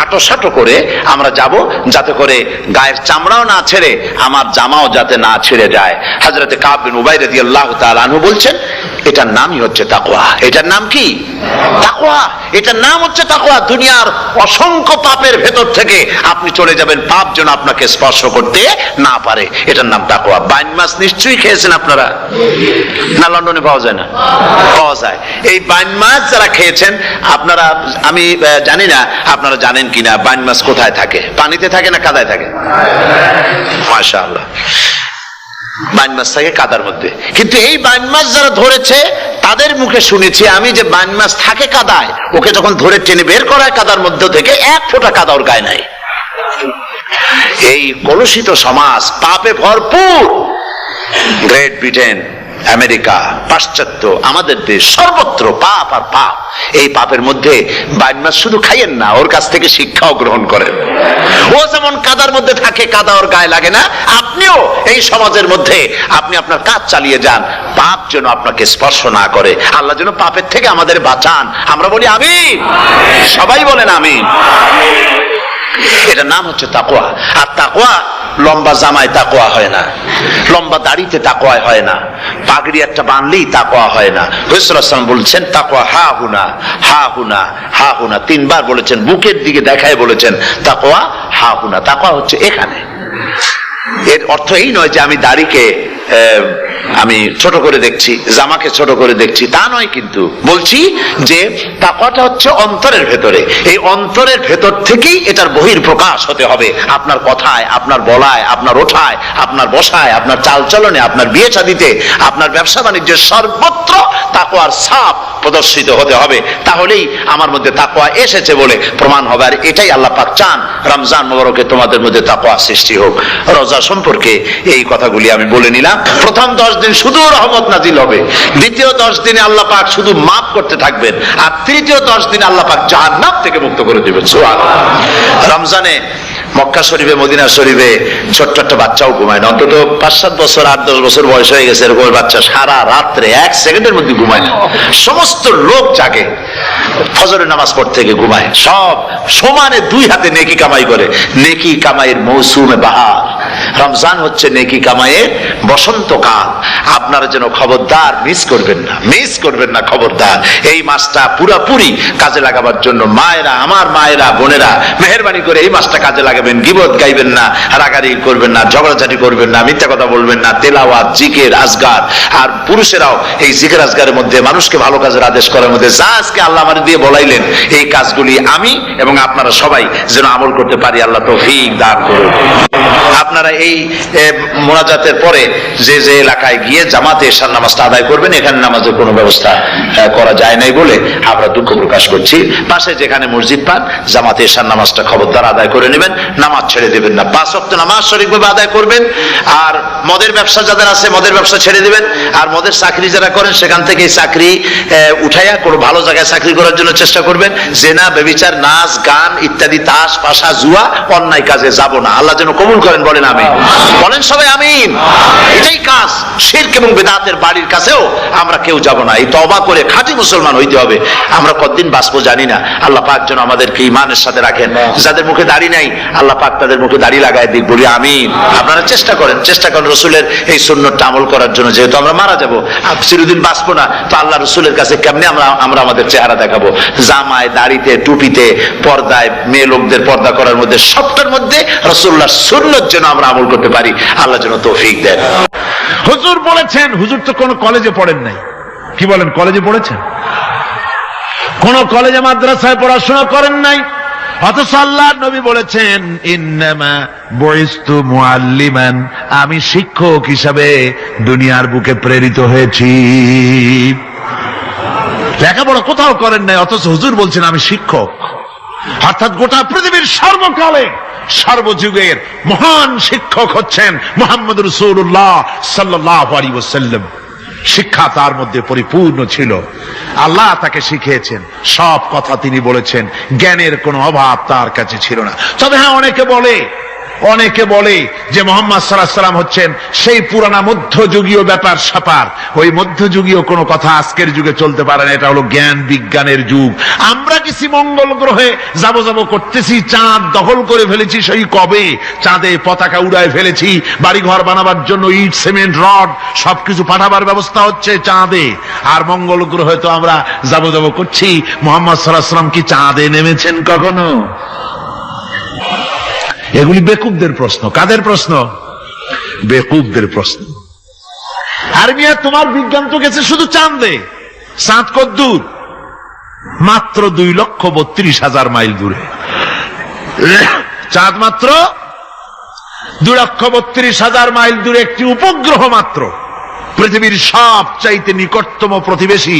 আটোসাটো করে আমরা যাব, যাতে করে গায়ের চামড়াও না ছেড়ে আমার জামাও যাতে না ছেড়ে যায়। হযরতে কাব বিন উবাই রাদিয়াল্লাহু তাআলা আনহু বলছেন, এটার নামই হচ্ছে তাকওয়া। এটার নাম কি? তাকওয়া। এটার নাম হচ্ছে তাকওয়া। দুনিয়ার অসংখ্য পাপের ভেতর থেকে আপনি চলে যাবেন, পাপ যেন আপনাকে স্পর্শ করতে না পারে। এটার নাম তাকওয়া। বাইন মাছ নিশ্চয়ই খেয়েছেন আপনারা, না লন্ডনে পাওয়া যায় না? পাওয়া যায়। এই বাইন মাছ যারা খেয়েছেন আপনারা, আমি জানি না আপনারা জানেন কিনা, বাইন মাছ কোথায় থাকে? পানিতে থাকে না কাদায় থাকে? মাশাআল্লাহ, বাইন মাছ থাকে কাদার মধ্যে। কিন্তু এই বাইন মাছ যারা ধরেছে তাদের মুখে শুনেছি আমি যে বাইন মাছ থাকে কাদায়, ওকে যখন ধরে টেনে বের করায় কাদার মধ্যে থেকে এক ফোঁটা কাদা ওর গায়ে নাই। এই কলুষিত সমাজ, পাপে ভরপুর, গ্রেট ব্রিটেন, আমেরিকা, পাশ্চাত্য, আমাদের দেশ, সর্বত্র পাপ আর পাপ। এই পাপের মধ্যে বাইন মাছ শুধু খাইয়েন না, ওর কাছ থেকে শিক্ষাও গ্রহণ করেন। ও যেমন কাদার মধ্যে থাকে, কাদা ওর গায়ে লাগে না, আপনিও এই সমাজের মধ্যে আপনি আপনার কাজ চালিয়ে যান, পাপ যেন আপনাকে স্পর্শ না করে। আল্লাহ যেন পাপের থেকে আমাদের বাঁচান। আমরা বলি আমিন, সবাই বলেন আমিন। এটার নাম হচ্ছে তাকওয়া। আর তাকওয়া লম্বা জামায় তাকওয়া হয় না, লম্বা দাড়িতে তাকওয়া হয় না, পাগড়ি একটা বানলেই তাকওয়া হয় না। রাসূলুল্লাহ সাল্লাল্লাহু আলাইহি ওয়াসাল্লাম বলছেন তাকওয়া হা হুনা, হা হুনা, হা হুনা, তিনবার বলেছেন, বুকের দিকে দেখায় বলেছেন তাকওয়া হা হুনা। তাকওয়া হচ্ছে এখানে। এর অর্থ এই নয় যে আমি দাড়িকে আমি ছোট করে দেখছি, জামাকে ছোট করে দেখছি, তা নয়। কিন্তু বলছি যে তাকওয়াটা হচ্ছে অন্তরের ভেতরে। এই অন্তরের ভেতর থেকেই এটার বহির প্রকাশ হতে হবে। আপনার কথায়, আপনার বলায়, আপনার ওঠায়, আপনার বসায়, আপনার চালচলনে, আপনার বিয়ে শাদীতে, আপনার ব্যবসা বাণিজ্যের সর্বত্র তাকওয়ার ছাপ প্রদর্শিত হতে হবে। তাহলেই আমার মধ্যে তাকওয়া এসেছে বলে প্রমাণ হবে। আর এটাই আল্লাহ পাক চান। রমজান মোবারকে তোমাদের মধ্যে তাকওয়া সৃষ্টি হোক। রোজা সম্পর্কে এই কথাগুলি আমি বলে নিলাম। প্রথম 10 দিন শুধু রহমত নাজিল হবে, দ্বিতীয় 10 দিনে আল্লাহ পাক শুধু মাফ করতে থাকবেন, আর তৃতীয় 10 দিন আল্লাহ পাক জাহান্নাম থেকে মুক্ত করে দিবেন। সুবহানাল্লাহ। রমজানে মক্কা শরীফে মদিনা শরীফে ছোট্ট একটা বাচ্চাও ঘুমায় না, অন্তত 5-7 বছর 8-10 বছর বয়স হয়ে গেছে এরকম বাচ্চা সারা রাত্রে 1 সেকেন্ডের মধ্যে ঘুমায় না। সমস্ত লোক জাগে, ফজরের নামাজ পড়তে থেকে ঘুমায়, সব সমানে 2 হাতে নেকি কামাই করে। নেকি কামাইয়ের মৌসুমে বাহার, রমজান হচ্ছে নেকি কামাইয়ের বসন্তকাল। আপনারা যেন খবরদার মিস করবেন না, মিস করবেন না খবরদার। এই মাসটা পুরোপুরি কাজে লাগাবার জন্য মায়েরা, আমার মায়েরা, বোনেরা, মেহেরবানি করে এই মাসটা কাজে লাগাবেন। গীবত গাইবেন না, রাগারাগি করবেন না, ঝগড়াঝাটি করবেন না, মিথ্যা কথা বলবেন না, তেলাওয়াত, জিকির, আজগার। আর পুরুষেরাও এই জিকির আজগারের মধ্যে, মানুষকে ভালো কাজের আদেশ করার মধ্যে যা আজকে আল্লাহ আমার দিয়ে বলাইলেন, এই কাজগুলি আমি এবং আপনারা সবাই যেন আমল করতে পারি, আল্লাহ তৌফিক দান করুন। আপনারা এই মোনাজাতের পরে যে যে এলাকায় গিয়ে জামাতে এশার নামাজটা আদায় করবেন, এখানে নামাজের কোনো ব্যবস্থা করা যায় নাই বলে আমরা দুঃখ প্রকাশ করছি। পাশে যেখানে মসজিদ পান, জামাতে এশার নামাজটা খবরদার আদায় করে নেবেন, নামাজ ছেড়ে দেবেন না। 5 ওয়াক্ত নামাজ সঠিকভাবে আদায় করবেন। আর মদের ব্যবসা যাদের আছে, মদের ব্যবসা ছেড়ে দেবেন। আর মদের চাকরি যারা করেন, সেখান থেকে চাকরি উঠাইয়া কোনো ভালো জায়গায় চাকরি করার জন্য চেষ্টা করবেন। জেনা, ব্যভিচার, নাচ, গান ইত্যাদি, তাস, পাশা, জুয়া, অন্যায় কাজে যাব না। আল্লাহ যেন কবুল করেন, বলেন আমিন। বলেন সবাই আমিন। এটাই কাজ। শিরক এবং বিদআতের বাড়ির কাছেও আমরা কেউ যাব না। এই তওবা করে খাঁটি মুসলমান হইতে হবে। আমরা কতদিন বাঁচবো জানি না, আল্লাহ পাক যেন আমাদেরকে ঈমানের সাথে রাখেন। যাদের মুখে দাড়ি নাই, আল্লাহ পাক তাদের মুখে দাড়ি লাগায় দিক, বলি আমিন। আপনারা চেষ্টা করেন রসুলের এই সুন্নতটা আমল করার জন্য। যেহেতু আমরা মারা যাবো, চিরদিন বাঁচবো না, তো আল্লাহ রসুলের কাছে কেমনে আমরা আমাদের চেহারা দেখাবো? জামায়, দাড়িতে, টুপিতে, পর্দায়, মেয়ে লোকদের পর্দা করার মধ্যে, সবটার মধ্যে রাসূলুল্লাহর সুন্নত যেন আমরা আমল করতে পারি, আল্লাহ যেন তৌফিক দেন। হুজুর বলেছেন, হুজুর তো কোন কলেজে পড়েন নাই, কি বলেন? কলেজে পড়েছেন? কোন কলেজে মাদ্রাসায় পড়াশোনা করেন নাই, অথচ আল্লাহর নবী বলেছেন ইন্নামা বুইস্তু মুআল্লিমান, আমি শিক্ষক হিসাবে দুনিয়ার বুকে প্রেরিত হয়েছি। লেখাপড়া কোথাও করেন নাই, অথচ হুজুর বলছেন আমি শিক্ষক। অর্থাৎ গোটা পৃথিবীর সর্বকালে সর্বযুগের মহান শিক্ষক হচ্ছেন মুহাম্মদ রাসূলুল্লাহ সাল্লাল্লাহু আলাইহি ওয়াসাল্লাম। শিক্ষা তার মধ্যে পরিপূর্ণ ছিল, আল্লাহ তাকে শিখিয়েছেন, সব কথা তিনি বলেছেন, জ্ঞানের কোনো অভাব তার কাছে ছিল না। তবে হ্যাঁ, অনেকে বলে যে মুহাম্মদ সাল্লাল্লাহু আলাইহি ওয়াসাল্লাম হচ্ছেন সেই পুরানা মধ্যযুগীয় ব্যাপার স্যাপার। ওই মধ্যযুগীয় কোনো কথা আজকের যুগে চলতে পারে না, এটা হলো জ্ঞান বিজ্ঞানের যুগ। আমরা কিছু মঙ্গল গ্রহে যাব করতেছি, চাঁদ দখল করে ফেলেছি, সেই কবে চাঁদে পতাকা উড়ায় ফেলেছি, বাড়িঘর বানাবার জন্য ইট, সিমেন্ট, রড সবকিছু পাঠাবার ব্যবস্থা হচ্ছে চাঁদে। আর মঙ্গল গ্রহে তো আমরা যাব করছি। মুহাম্মদ সাল্লাল্লাহু আলাইহি ওয়াসাল্লাম কি চাঁদে নেমেছেন কখনো? এগুলি বেকুবদের প্রশ্ন। কাদের প্রশ্ন? বেকুবদের প্রশ্ন। আর মিয়া, তোমার বিজ্ঞান তো গেছে শুধু চাঁদে। চাঁদ কত দূর? মাত্র 2,32,000 মাইল দূরে। চাঁদ মাত্র 2,32,000 মাইল দূরে একটি উপগ্রহ মাত্র। পৃথিবীর সবচাইতে নিকটতম প্রতিবেশী,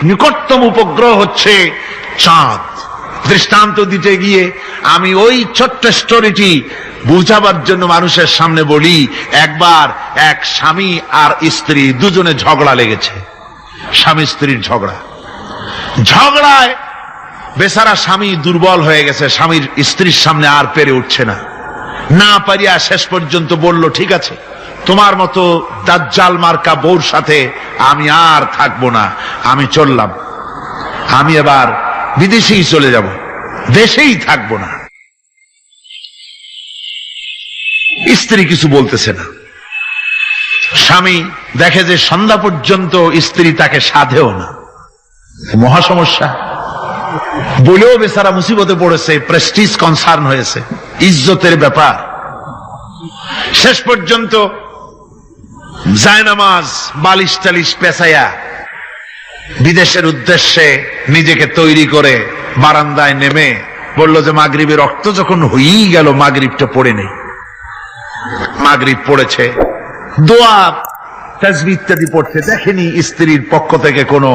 নিকটতম উপগ্রহ হচ্ছে চাঁদ। দৃষ্টান্ত দিতে গিয়ে আমি ওই ছোট্ট স্টোরিটি বুঝাবার জন্য মানুষের সামনে বলি। একবার এক স্বামী আর স্ত্রী দুজনে ঝগড়া লেগেছে, স্বামী স্ত্রীর ঝগড়ায় বেচারা স্বামী দুর্বল হয়ে গেছে, স্বামীর স্ত্রীর সামনে আর পেরে উঠছে না পারিয়া শেষ পর্যন্ত বলল, ঠিক আছে, তোমার মতো দাজ্জাল মার্কা বউর সাথে আমি আর থাকবো না, আমি চললাম, আমি এবার বিদেশেই চলে যাব, দেশেই থাকবো না। স্ত্রী কিছু বলতেছে না। স্বামী দেখে যে সন্ধ্যা পর্যন্ত স্ত্রী তাকে সাধেও না, মহা সমস্যা। বলেও বেচারা মুসিবতে পড়েছে, প্রেস্টিজ কনসার্ন হয়েছে, ইজ্জতের ব্যাপার। শেষ পর্যন্ত জায়নামাজ, বালিশ টালিশ পেঁচাইয়া বিদেশের উদ্দেশ্যে নিজেকে তৈরি করে বারান্দায় নেমে বলল যে মাগরিবের রক্ত যখন হয়েই গেল, মাগরিবটা পড়ে নেই। মাগরিব পড়েছে, দোয়া তাসবিহ ইত্যাদি পড়তে দেখেনি স্ত্রীর পক্ষ থেকে কোনো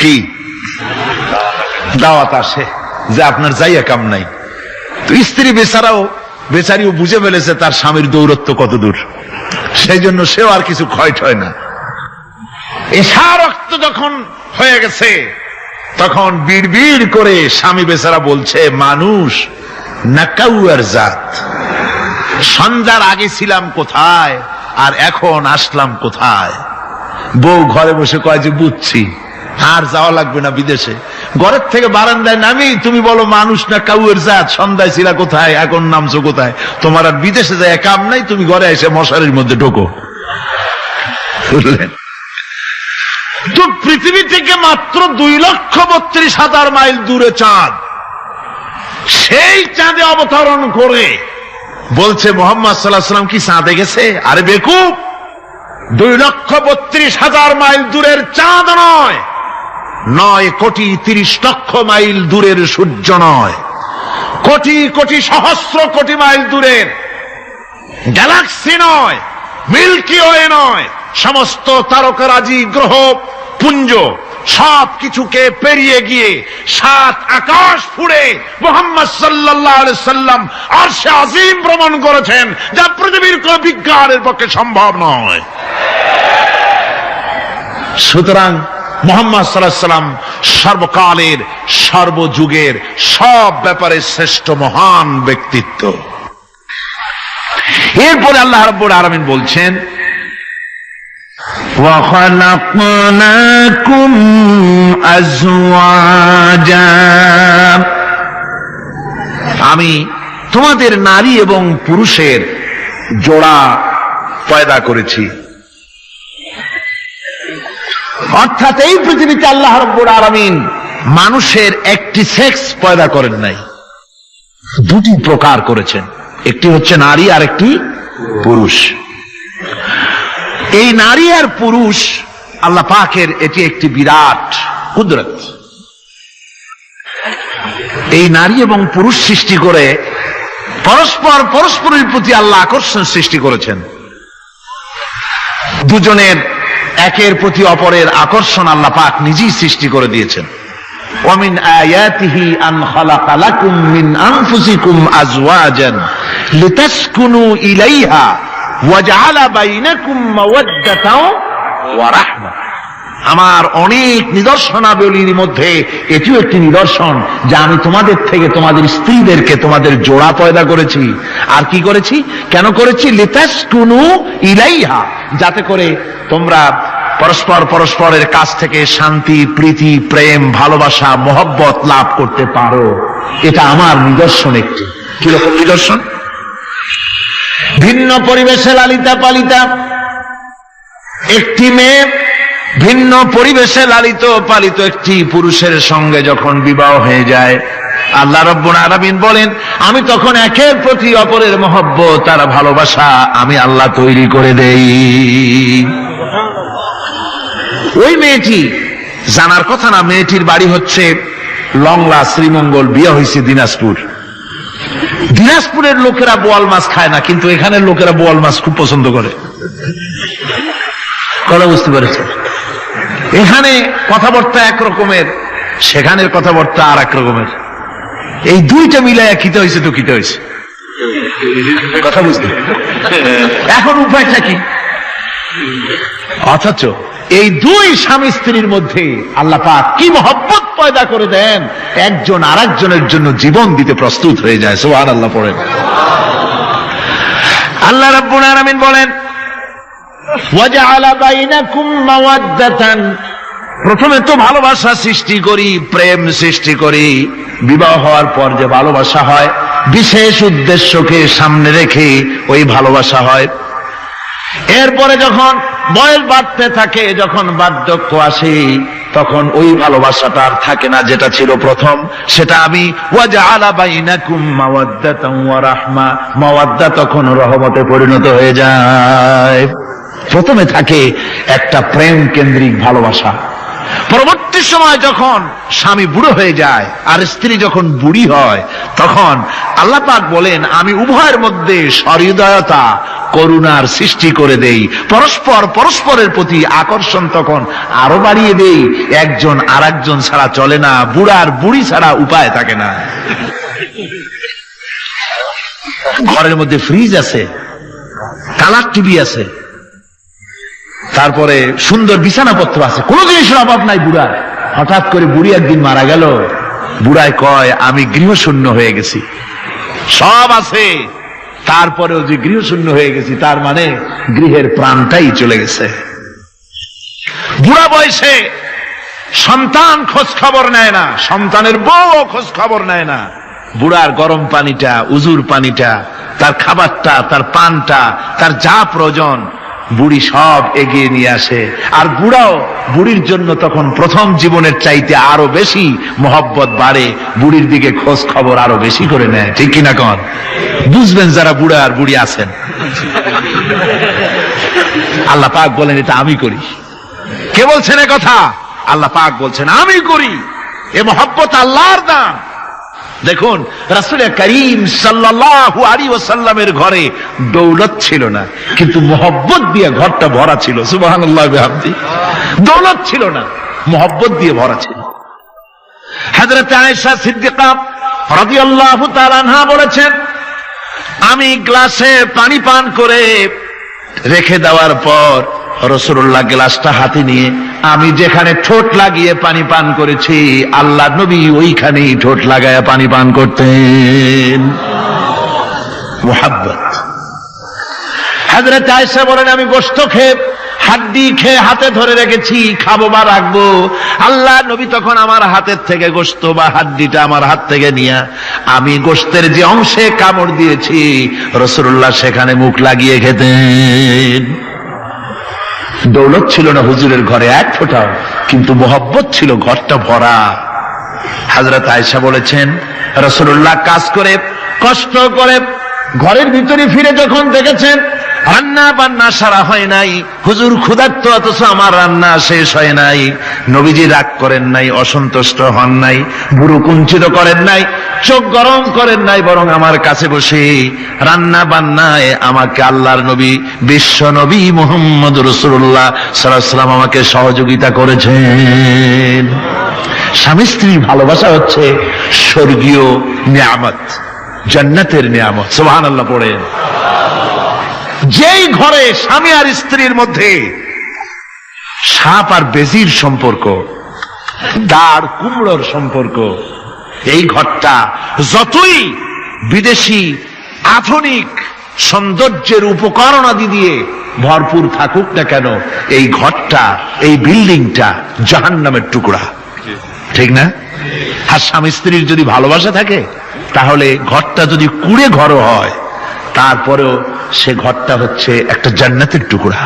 কি দাওয়াত আসে যে আপনার যাইয়া কাম নাই। তো স্ত্রী বেচারিও বুঝে ফেলেছে তার স্বামীর দৌরত্ব কত দূর, সেই জন্য সেও আর কিছু ক্ষয় ঠয় না। এশা রক্ত যখন হয়ে গেছে, তখন বিড়বিড় করে স্বামী বেচারা বলছে, মানুষ না কাউয়ার জাত। সন্ধ্যার আগে ছিলাম কোথায় আর এখন আসলাম কোথায়। বউ ঘরে বসে কয় যে বুঝছি, আর যাওয়া লাগবে না বিদেশে। ঘরের থেকে বারান্দায় নামি তুমি বলো মানুষ না কাউয়ের জাত, সন্ধ্যায় ছিলা কোথায় এখন নামছো কোথায়। তোমার আর বিদেশে যায় কাম নাই, তুমি ঘরে এসে মশারির মধ্যে ঢোকো। বুঝলেন? তো পৃথিবী থেকে মাত্র 2,32,000 মাইল দূরে চাঁদ, সেই চাঁদে অবতরণ করে বলছে মোহাম্মদ সাল্লাল্লাহু আলাইহি ওয়াসাল্লাম কি চাঁদে গেছে? আরে বেকুব, 2,32,000 মাইল দূরের চাঁদ নয়, 9,30,00,000 মাইল দূরের সূর্য নয়, কোটি কোটি সহস্র কোটি মাইল দূরের গ্যালাক্সি নয়, মিল্কি ওয়ে নয়, সমস্ত তারকারাজি গ্রহ পুঞ্জ সব কিছুকে পেরিয়ে গিয়ে 7 আকাশ ফুড়ে মুহাম্মদ সাল্লাল্লাহু আলাইহি সাল্লাম আরশে আজিম ভ্রমণ করেছেন, যা পৃথিবীর কোন বিজ্ঞানের পক্ষে সম্ভব নয়। সুতরাং মুহাম্মদ সাল্লাল্লাহু আলাইহি সাল্লাম সর্বকালের সর্বযুগের সব ব্যাপারে শ্রেষ্ঠ মহান ব্যক্তিত্ব। এরপরে আল্লাহ রাব্বুল আলামিন বলছেন وَخَلَقْنَاكُمْ أَزْوَاجًا, আমি তোমাদের নারী এবং পুরুষের জোড়া পয়দা করেছি। অর্থাৎ এই পৃথিবীতে আল্লাহ রাব্বুল আলামিন মানুষের একটি সেক্স পয়দা করেন নাই, দুটি প্রকার করেছেন, একটি হচ্ছে নারী আর একটি পুরুষ। এই নারী আর পুরুষ আল্লাহ পাকের এটি একটি বিরাট কুদরত। এই নারী এবং পুরুষ সৃষ্টি করে পরস্পরের প্রতি আল্লাহ আকর্ষণ সৃষ্টি করেছেন। দুজনের একের প্রতি অপরের আকর্ষণ আল্লাহ পাক নিজেই সৃষ্টি করে দিয়েছেন। وَمِنْ آيَاتِهِ أَنْ خَلَقَ لَكُمْ مِنْ أَنْفُسِكُمْ أَزْوَاجًا لِتَسْكُنُوا إِلَيْهَا وَجَعَلَ بَيْنَكُمْ مَوَدَّةً وَرَحْمَةً। আমার অনেক নিদর্শনাবলীর মধ্যে এটিও একটি নিদর্শন যে আমি তোমাদের থেকে তোমাদের স্ত্রীদেরকে তোমাদের জোড়া পয়দা করেছি। আর কি করেছি, কেন করেছি? লিতাসকুনু ইলাইহা, যাতে করে তোমরা পরস্পরের কাছ থেকে শান্তি, প্রীতি, প্রেম, ভালোবাসা, মহব্বত লাভ করতে পারো। এটা আমার নিদর্শন একটি। কিরকম নিদর্শন? ভিন্ন পরিবেশে লালিতা পালিতা একটি মেয়ে ভিন্ন পরিবেশে লালিত পালিত একটি পুরুষের সঙ্গে যখন বিবাহ হয়ে যায়, আল্লাহ রাব্বুল আলামিন বলেন আমি তখন একের প্রতি অপরের মহব্বত আর ভালোবাসা আমি আল্লাহ তৈরি করে দেই। ওই মেয়েটি জানার কথা না, মেয়েটির বাড়ি হচ্ছে লংলা, শ্রীমঙ্গল, বিয়ে হয়েছে দিনাজপুর। দিনাজপুরের লোকেরা বোয়াল মাছ খায় না, কিন্তু এখানের লোকেরা বোয়াল মাছ খুব পছন্দ করে। কথা বুঝতে পেরেছে? এখানে কথাবার্তা একরকমের, সেখানের কথাবার্তা আর এক রকমের। এই দুইটা মিলাইয়া খিতে হয়েছে তো খিতে হয়েছে। কথা বুঝতে এখন উপায়টা কি? অথচ এই দুই স্বামী স্ত্রীর মধ্যে আল্লাহ পাক কি মহব্বত পয়দা করে দেন, একজন আরেকজনের জন্য জীবন দিতে প্রস্তুত হয়ে যায়। সুবহানাল্লাহ পড়েন। আল্লাহ রাব্বুল আলামিন বলেন ওয়াজআলা বাইনাকুম মাওয়াদ্দাতান, প্রথমে তো ভালোবাসা সৃষ্টি করি, প্রেম সৃষ্টি করি। বিবাহ হওয়ার পর যে ভালোবাসা হয় বিশেষ উদ্দেশ্যকে সামনে রেখে ওই ভালোবাসা হয়। এরপরে যখন বয়স বাড়তে থাকে, যখন বার্ধক্য আসে, তখন ওই ভালোবাসাটা আর থাকে না যেটা ছিল প্রথম। সেটা আমি ওয়াজআলা বাইনাকুম মাওয়াদ্দাতান ওয়া রাহমা, মাওয়াদ্দা তখন রহমতে পরিণত হয়ে যায়। প্রথমে থাকে একটা প্রেম কেন্দ্রিক ভালোবাসা। পরবর্তী সময় যখন স্বামী বুড়ো হয়ে যায় আর স্ত্রী যখন বুড়ি হয়, তখন আল্লাহ পাক বলেন আমি উভয়ের মধ্যে সহৃদয়তা, করুণার সৃষ্টি করে দেই। পরস্পরের প্রতি আকর্ষণ তখন আরো বাড়িয়ে দেই। একজন আর একজন ছাড়া চলে না, বুড়ার বুড়ি ছাড়া উপায় থাকে না। ঘরের মধ্যে ফ্রিজ আছে, কালার টিভি আছে, তারপরে সুন্দর বিছানাপত্র আছে, কোনো জিনিসের অভাব নাই বুড়ার। হঠাৎ করে বুড়ি একদিন মারা গেল। বুড়ায় কয় আমি গৃহশূন্য হয়ে গেছি। সব আছে, তারপরেও যে গৃহশূন্য হয়ে গেছি, তার মানে গৃহের প্রাণটাই চলে গেছে। বুড়া বয়সে সন্তান খোঁজ খবর নেয় না, সন্তানের বউ খোঁজ খবর নেয় না। বুড়ার গরম পানিটা, উজুর পানিটা, তার খাবারটা, তার পানটা, তার যা প্রয়োজন বুড়ি সব এগিয়ে নিয়ে আসে। আর বুড়াও বুড়ির জন্য তখন প্রথম জীবনের চাইতে আরো বেশি মহব্বত বাড়ে, বুড়ির দিকে খোঁজ খবর আরো বেশি করে নেয়। ঠিক কিনা কন? বুঝবেন যারা বুড়া আর বুড়ি আছেন। আল্লাহ পাক বলেন এটা আমি করি। কে বলছেন এ কথা? আল্লাহ পাক বলছেন আমি করি। এ মহব্বত আল্লাহর দান। দেখুন, রাসূল করিম সাল্লাল্লাহু আলাইহি ওয়াসাল্লামের ঘরে দৌলত ছিল না, কিন্তু মহব্বত দিয়ে ঘরটা ভরা ছিল। সুবহানাল্লাহ বিহামদি। দৌলত ছিল না, মহব্বত দিয়ে ভরা ছিল। হযরত আয়েশা সিদ্দিকা রাদিয়াল্লাহু তাআলা আনহা বলেছেন, আমি গ্লাসে পানি পান করে রেখে দেওয়ার পর রাসূলুল্লাহ গ্লাসটা হাতে নিয়ে আমি যেখানে ঠোঁট লাগিয়ে পানি পান করেছি, আল্লাহ নবী ওইখানেই ঠোঁট লাগায়া পানি পান করতেন। মুহাব্বত। হযরত আয়েশা বলেন, আমি গোশত খেয়ে হাড্ডি খেয়ে হাতে ধরে রেখেছি, খাবো বা রাখবো, আল্লাহ নবী তখন আমার হাতের থেকে গোশত বা হাড্ডিটা আমার হাত থেকে নিয়ে আমি গোশতের যে অংশে কামড় দিয়েছি রাসূলুল্লাহ সেখানে মুখ লাগিয়ে খেতেন। দৌলত ছিল না হুজুরের ঘরে এক ফোঁটাও, কিন্তু মহব্বত ছিল ঘরটা ভরা। হযরত আয়েশা বলেছেন, রাসূলুল্লাহ কাজ করে কষ্ট করে ঘরের ভিতরে ফিরে যখন দেখেছেন রান্না বান্না সারা হয় নাই, হুজুর ক্ষুধার্ত অথচ আমার রান্না শেষ হয় নাই, নবীজি রাগ করেন নাই, অসন্তুষ্ট হন নাই, ভুরু কুঞ্চিত করেন নাই, চোখ গরম করেন নাই, বরং আমার কাছে বসে রান্না বান্নায় আমাকে আল্লাহর নবী, বিশ্ব নবী মুহাম্মদ রাসূলুল্লাহ সাল্লাল্লাহু আলাইহি ওয়াসাল্লাম আমাকে সহযোগিতা করেছেন। স্বামী স্ত্রীর ভালোবাসা হচ্ছে স্বর্গীয় নিয়ামত, জান্নাতের নিয়ামত। সুবহানাল্লাহ পড়েন। যেই ঘরে স্বামী আর স্ত্রীর মধ্যে সাপ আর বেজির সম্পর্ক, দাঁড় কুমড়োর সম্পর্ক, এই ঘরটা যতই বিদেশি আধুনিক সৌন্দর্যের উপকরণ আদি দিয়ে ভরপুর থাকুক না কেন, এই ঘরটা, এই বিল্ডিংটা জাহান্নামের টুকরা। ঠিক না? আর স্বামী স্ত্রীর যদি ভালোবাসা থাকে, তাহলে ঘরটা যদি কুড়ে ঘর হয়, তারপরেও সে ঘরটা হচ্ছে একটা জান্নাতের টুকরা।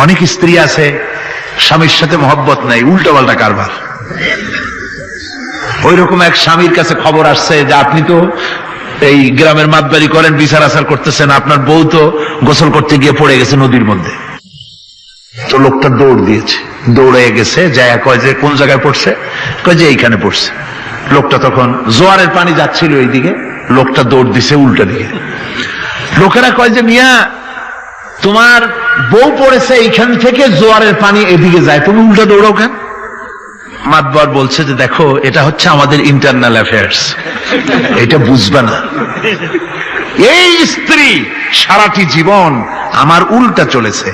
অনেক স্ত্রী আছে স্বামীর সাথে মহব্বত নাই, উল্টো পাল্টা কারবার। ওই রকম এক স্বামীর কাছে খবর আসছে যে আপনি তো এই গ্রামের মাতবাড়ি করেন, বিচার আচার করতেছেন, আপনার বউ তো গোসল করতে গিয়ে পড়ে গেছে নদীর মধ্যে। তো লোকটা দৌড় দিয়েছে, দৌড়ে গেছে, যায় কয় যে কোন জায়গায় পড়ছে, কয় যে এইখানে পড়ছে। লোকটা তখন জোয়ারের পানি যাচ্ছিল এইদিকে, লোকটা দৌড় দিছে উল্টা দিকে। লোকেরা কয় যে মিয়া তোমার বউ পড়েছে এইখান থেকে জোয়ারের পানি এদিকে যায়, তুমি উল্টা দৌড়াও কেন? মাতবার বলছে যে দেখো, এটা হচ্ছে আমাদের ইন্টারনাল অ্যাফেয়ার্স, এটা বুঝবা না। এই স্ত্রী সারাটি জীবন আমার উল্টা চলেছে।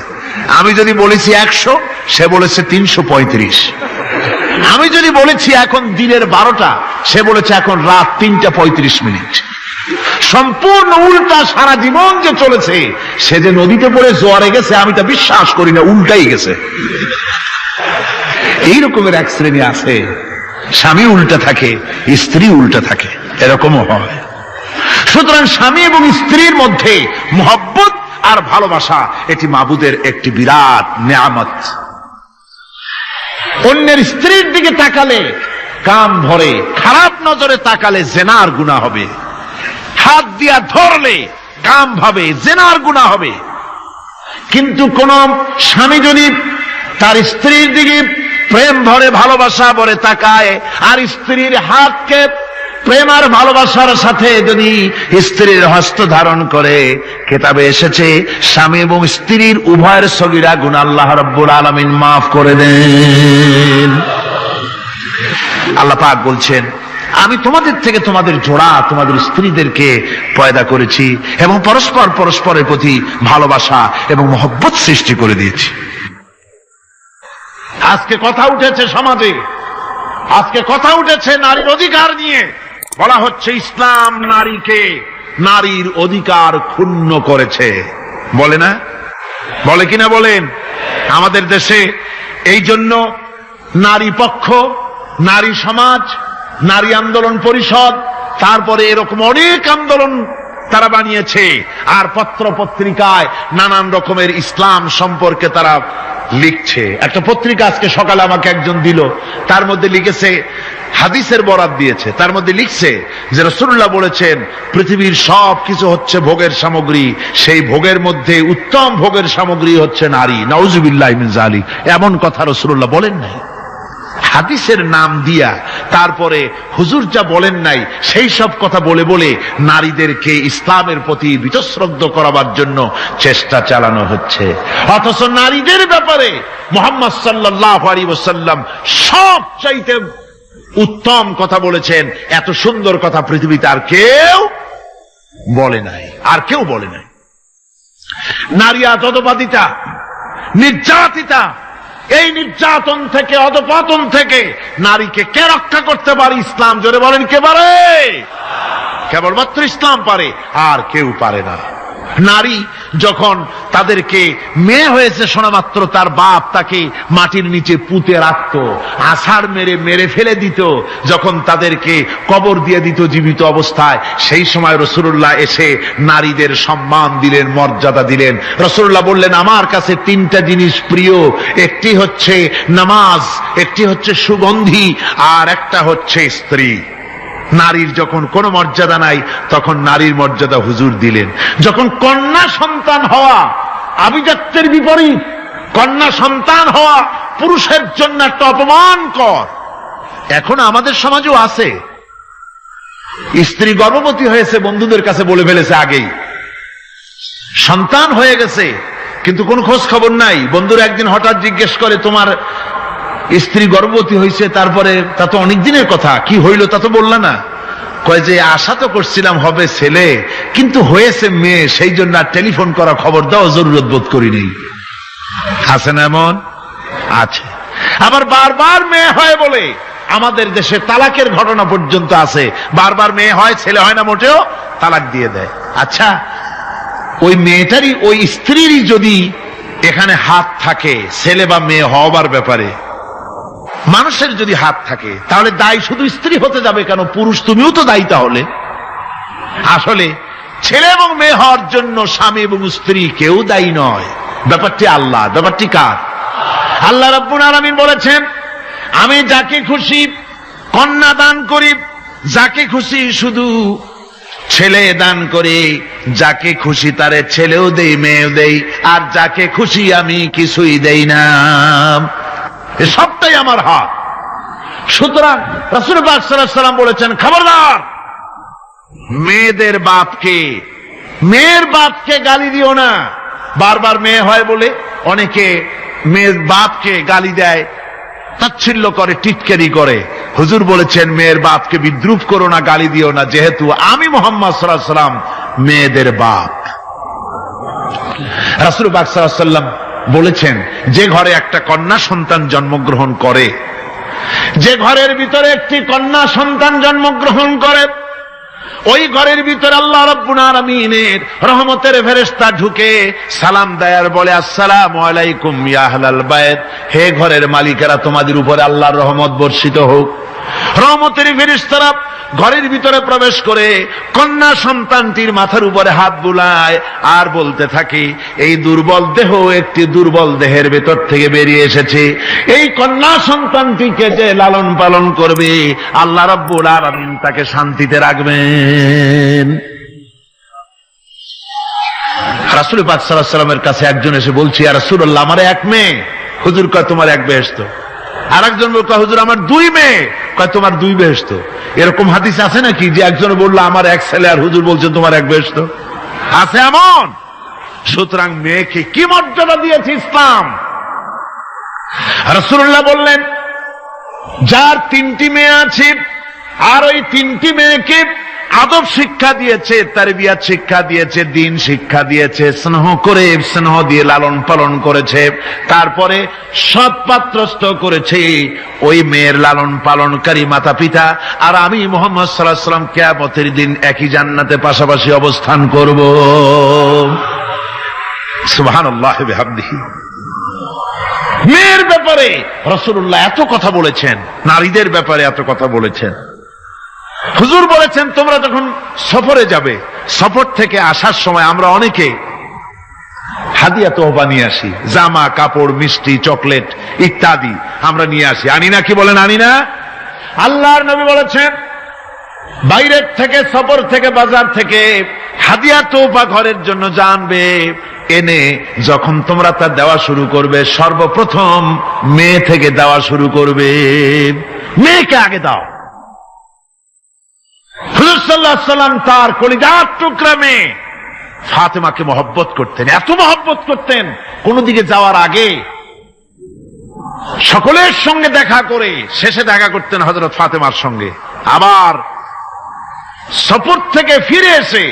আমি যদি বলেছি 100, সে বলেছে 335। আমি যদি বলেছি এখন দিনের 12টা, সে বলেছে এখন রাত 3টা 35 মিনিট। সম্পূর্ণ উল্টা সারা জীবন যে চলেছে। সে যে নদীতে পড়ে জোয়ারে গেছে আমি তা বিশ্বাস করি না, উল্টাই গেছে। এই রকমের এক শ্রেণী আছে, স্বামী উল্টা থাকে, স্ত্রী উল্টা থাকে, এরকমও হয়। সুতরাং স্বামী এবং স্ত্রীর মধ্যে মহব্বত আর ভালোবাসা, এটি মাবুদের একটি বিরাট নিয়ামত। অন্যের স্ত্রীর দিকে তাকালে কাম ভরে, খারাপ নজরে তাকালে জেনার গুনাহ হবে, হাত দিয়া ধরলে কাম ভাবে জেনার গুনাহ হবে। কিন্তু কোন স্বামী যদি তার স্ত্রীর দিকে প্রেম ভরে ভালোবাসা ভরে তাকায়, আর স্ত্রীর হাতকে প্রেম আর ভালোবাসার সাথে যদি স্ত্রীর হস্ত ধারণ করে, কিতাবে এসেছে স্বামী এবং স্ত্রীর উভয়ের সগীরা গুনাহ আল্লাহ রাব্বুল আলামিন মাফ করে দেন। আল্লাহ পাক বলছেন, আমি তোমাদের থেকে তোমাদের জোড়া, তোমাদের স্ত্রীদেরকে পয়দা করেছি এবং পরস্পর পরস্পরের প্রতি ভালোবাসা এবং মহব্বত সৃষ্টি করে দিয়েছি। আজকে কথা উঠেছে সমাজে, আজকে কথা উঠেছে নারীর অধিকার নিয়ে। বলা হচ্ছে ইসলাম নারীকে, নারীর অধিকার ক্ষুণ্ণ করেছে। বলে না? বলে কিনা বলেন? আমাদের দেশে এই জন্য নারী পক্ষ, নারী সমাজ, নারী আন্দোলন পরিষদ, তারপরে এরকম অনেক আন্দোলন তারা বানিয়েছে। আর পত্র পত্রিকায় নানান রকমের ইসলাম সম্পর্কে তারা লিখছে। একটা পত্রিকা আজকে সকালে আমাকে একজন দিল, তার মধ্যে লিখেছে, হাদিসের বরাত দিয়েছে, তার মধ্যে লিখছে যে রাসূলুল্লাহ বলেছেন পৃথিবীর সব কিছু হচ্ছে ভোগের সামগ্রী, সেই ভোগের মধ্যে উত্তম ভোগের সামগ্রী হচ্ছে নারী। নাউযুবিল্লাহি মিন যালিক। এমন কথা রাসূলুল্লাহ বলেন নাই। হাদিসের নাম দিয়া তারপরে হুজুর যা বলেন নাই সেই সব কথা বলে বলে নারীদেরকে ইসলামের প্রতি বীতশ্রদ্ধ করাবার জন্য চেষ্টা চালানো হচ্ছে। অথচ নারীদের ব্যাপারে মুহাম্মদ সাল্লাল্লাহু আলাইহি ওয়াসাল্লাম সবচাইতে উত্তম কথা বলেছেন। এত সুন্দর কথা পৃথিবীতে আর কেউ বলে নাই, আর কেউ বলে নাই। নারী অধঃপাতিতা, নির্যাতিতা, এই নির্যাতন থেকে, অধঃপতন থেকে নারীকে কে রক্ষা করতে পারে? ইসলাম। জোরে বলেন, কে পারে? কেবলমাত্র ইসলাম পারে, আর কেউ পারে না। নারী যখন তাদেরকে মেয়ে হয়েছে শোনা মাত্র তার বাপ তাকে মাটির নিচে পুঁতে রাখত, আছাড় মেরে মেরে ফেলে দিত, যখন তাদেরকে কবর দিয়ে দিত জীবিত অবস্থায়, সেই সময় রাসূলুল্লাহ এসে নারীদের সম্মান দিলেন, মর্যাদা দিলেন। রাসূলুল্লাহ বললেন, আমার কাছে তিনটা জিনিস প্রিয়, একটি হচ্ছে নামাজ, একটি হচ্ছে সুগন্ধি, আর একটা হচ্ছে স্ত্রী। নারীর যখন কোনো মর্যাদা নাই তখন নারীর মর্যাদা হুজুর দিলেন। যখন কন্যা সন্তান হওয়া আভিজাত্যের বিপরীত, কন্যা সন্তান হওয়া পুরুষের জন্য একটা অপমানকর। এখন আমাদের সমাজও আছে, স্ত্রী গর্ভবতী হয়েছে, বন্ধুদের কাছে বলে ফেলেছে আগেই, সন্তান হয়ে গেছে, কিন্তু কোন খোঁজ খবর নাই। বন্ধুরা একদিন হঠাৎ জিজ্ঞেস করে, তোমার স্ত্রী গর্ভবতী হয়েছে? তারপরে তা তো অনেক দিনের কথা, কি হইল তা তো বললা না। কয় যে আশা তো করছিলাম হবে ছেলে, কিন্তু হয়েছে মেয়ে, সেই জন্য আর টেলিফোন করা, খবর দেওয়া জরুরত বোধ করিনি। আছে না এমন? আছে। আবার বারবার মেয়ে হয় বলে আমাদের দেশে তালাকের ঘটনা পর্যন্ত আছে। বারবার মেয়ে হয়, ছেলে হয় না মোটেও, তালাক দিয়ে দেয়। আচ্ছা, ওই মেয়েটারই, ওই স্ত্রীরই যদি এখানে হাত থাকে ছেলে বা মেয়ে হওয়ার ব্যাপারে, মানুষের যদি হাত থাকে, তাহলে দায়ী শুধু স্ত্রী হতে যাবে কেন? পুরুষ তুমিও তো দায়ী তাহলে। আসলে ছেলে এবং মেয়ে হওয়ার জন্য স্বামী এবং স্ত্রী কেউ দায়ী নয়, ব্যাপারটি আল্লাহ। ব্যাপারটি কার? আল্লাহ রাব্বুল আলামিন বলেছেন, আমি যাকে খুশি কন্যা দান করি, যাকে খুশি শুধু ছেলে দান করি, যাকে খুশি তারে ছেলেও দেই, মেয়েও দেই, আর যাকে খুশি আমি কিছুই দেই না। সবটাই আমার হাত। সুতরাং রাসূল পাক সাল্লাল্লাহু আলাইহি ওয়াসাল্লাম বলেছেন, খবরদার মেয়েদের বাপকে, মেয়ের বাপকে গালি দিও না। বারবার মেয়ে হয় বলে অনেকে মেয়ের বাপকে গালি দেয়, তাচ্ছিল্য করে, টিটকারি করে। হুজুর বলেছেন, মেয়ের বাপকে বিদ্রুপ করো না, গালি দিও না, যেহেতু আমি মুহাম্মদ সাল্লাল্লাহু আলাইহি ওয়াসাল্লাম মেয়েদের বাপ। রাসূল পাক সাল্লাল্লাহু আলাইহি ওয়াসাল্লাম বলেছেন, যে ঘরে একটা কন্যা সন্তান জন্মগ্রহণ করে, যে ঘরের ভিতরে একটি কন্যা সন্তান জন্মগ্রহণ করে, ওই ঘরের ভিতরে আল্লাহ রাব্বুল আলামিনের রহমতের ফেরেশতা ঢুকে সালাম দেয় আর বলে, আসসালামু আলাইকুম ইয়া আহলাল বাইত, হে ঘরের মালিকেরা, তোমাদের উপরে আল্লাহর রহমত বর্ষিত হোক। রহমতের ফেরেশতারা ঘরের ভিতরে প্রবেশ করে কন্যা সন্তানটির মাথার উপরে হাত বুলায় আর বলতে থাকে, এই দুর্বল দেহ একটি দুর্বল দেহের ভেতর থেকে বেরিয়ে এসেছে, এই কন্যা সন্তানটিকে যে লালন পালন করবে আল্লাহ রাব্বুল আলামিন তাকে শান্তিতে রাখবেন। রাসূল পাক সাল্লাল্লাহু আলাইহি ওয়াসাল্লামের কাছে একজন এসে বলছে, ইয়া রাসূলুল্লাহ, আমার এক মেয়ে। হুজুর কয়, তোমার এক বেহেশত। আর একজন বলল, হুজুর আমার দুই মেয়ে। কয়, তোমার দুই বেহেশত। এরকম হাদিস আছে নাকি যে একজন বললো আমার এক ছেলে, আর হুজুর বলছেন তোমার এক বেহেশত? আছে এমন? সুতরাং মেয়েকে কি মর্যাদা দিয়েছে ইসলাম। রাসূলুল্লাহ বললেন, যার তিনটি মেয়ে আছে আর ওই তিনটি মেয়েকে আদব শিক্ষা দিয়েছে, তারবিয়াত শিক্ষা দিয়েছে, দিন শিক্ষা দিয়েছে, স্নেহ করে স্নেহ দিয়ে লালন পালন করেছে, তারপরে সৎ পাত্রস্থ করেছে ওই মেয়ের লালন পালনকারী মাতা পিতা। আর আমি মুহাম্মদ সাল্লাল্লাহু আলাইহি ওয়াসাল্লাম কিয়ামতের দিন একই জান্নাতে পাশাপাশি অবস্থান করব। সুবহানাল্লাহি ওয়া বিহামদিহি। মেয়ের ব্যাপারে রাসূলুল্লাহ এত কথা বলেছেন, নারীদের ব্যাপারে এত কথা বলেছেন। হুজুর বলেছেন তোমরা যখন সফরে যাবে, সফর থেকে আসার সময় আমরা অনেকে হাদিয়া তোহফা নিয়ে আসি, জামা কাপড় মিষ্টি চকলেট ইত্যাদি আমরা নিয়ে আসি, আনি না? কি বলেন, আনি না? আল্লাহর নবী বলেছেন বাইরের থেকে, সফর থেকে, বাজার থেকে হাদিয়া তোহফা ঘরের জন্য জানবে, এনে যখন তোমরা তা দেওয়া শুরু করবে, সর্বপ্রথম মেয়ে থেকে দেওয়া শুরু করবে। মেয়েকে আগে দাও। হুজুর সাল্লাল্লাহু আলাইহি ওয়াসাল্লাম তার কলিজার টুকরা মেয়ে ফাতেমাকে মহব্বত করতেন, এত মহব্বত করতেন, কোন দিকে যাওয়ার আগে সকলের সঙ্গে দেখা করে শেষে দেখা করতেন হযরত ফাতেমার সঙ্গে। আবার সফর থেকে ফিরে এসে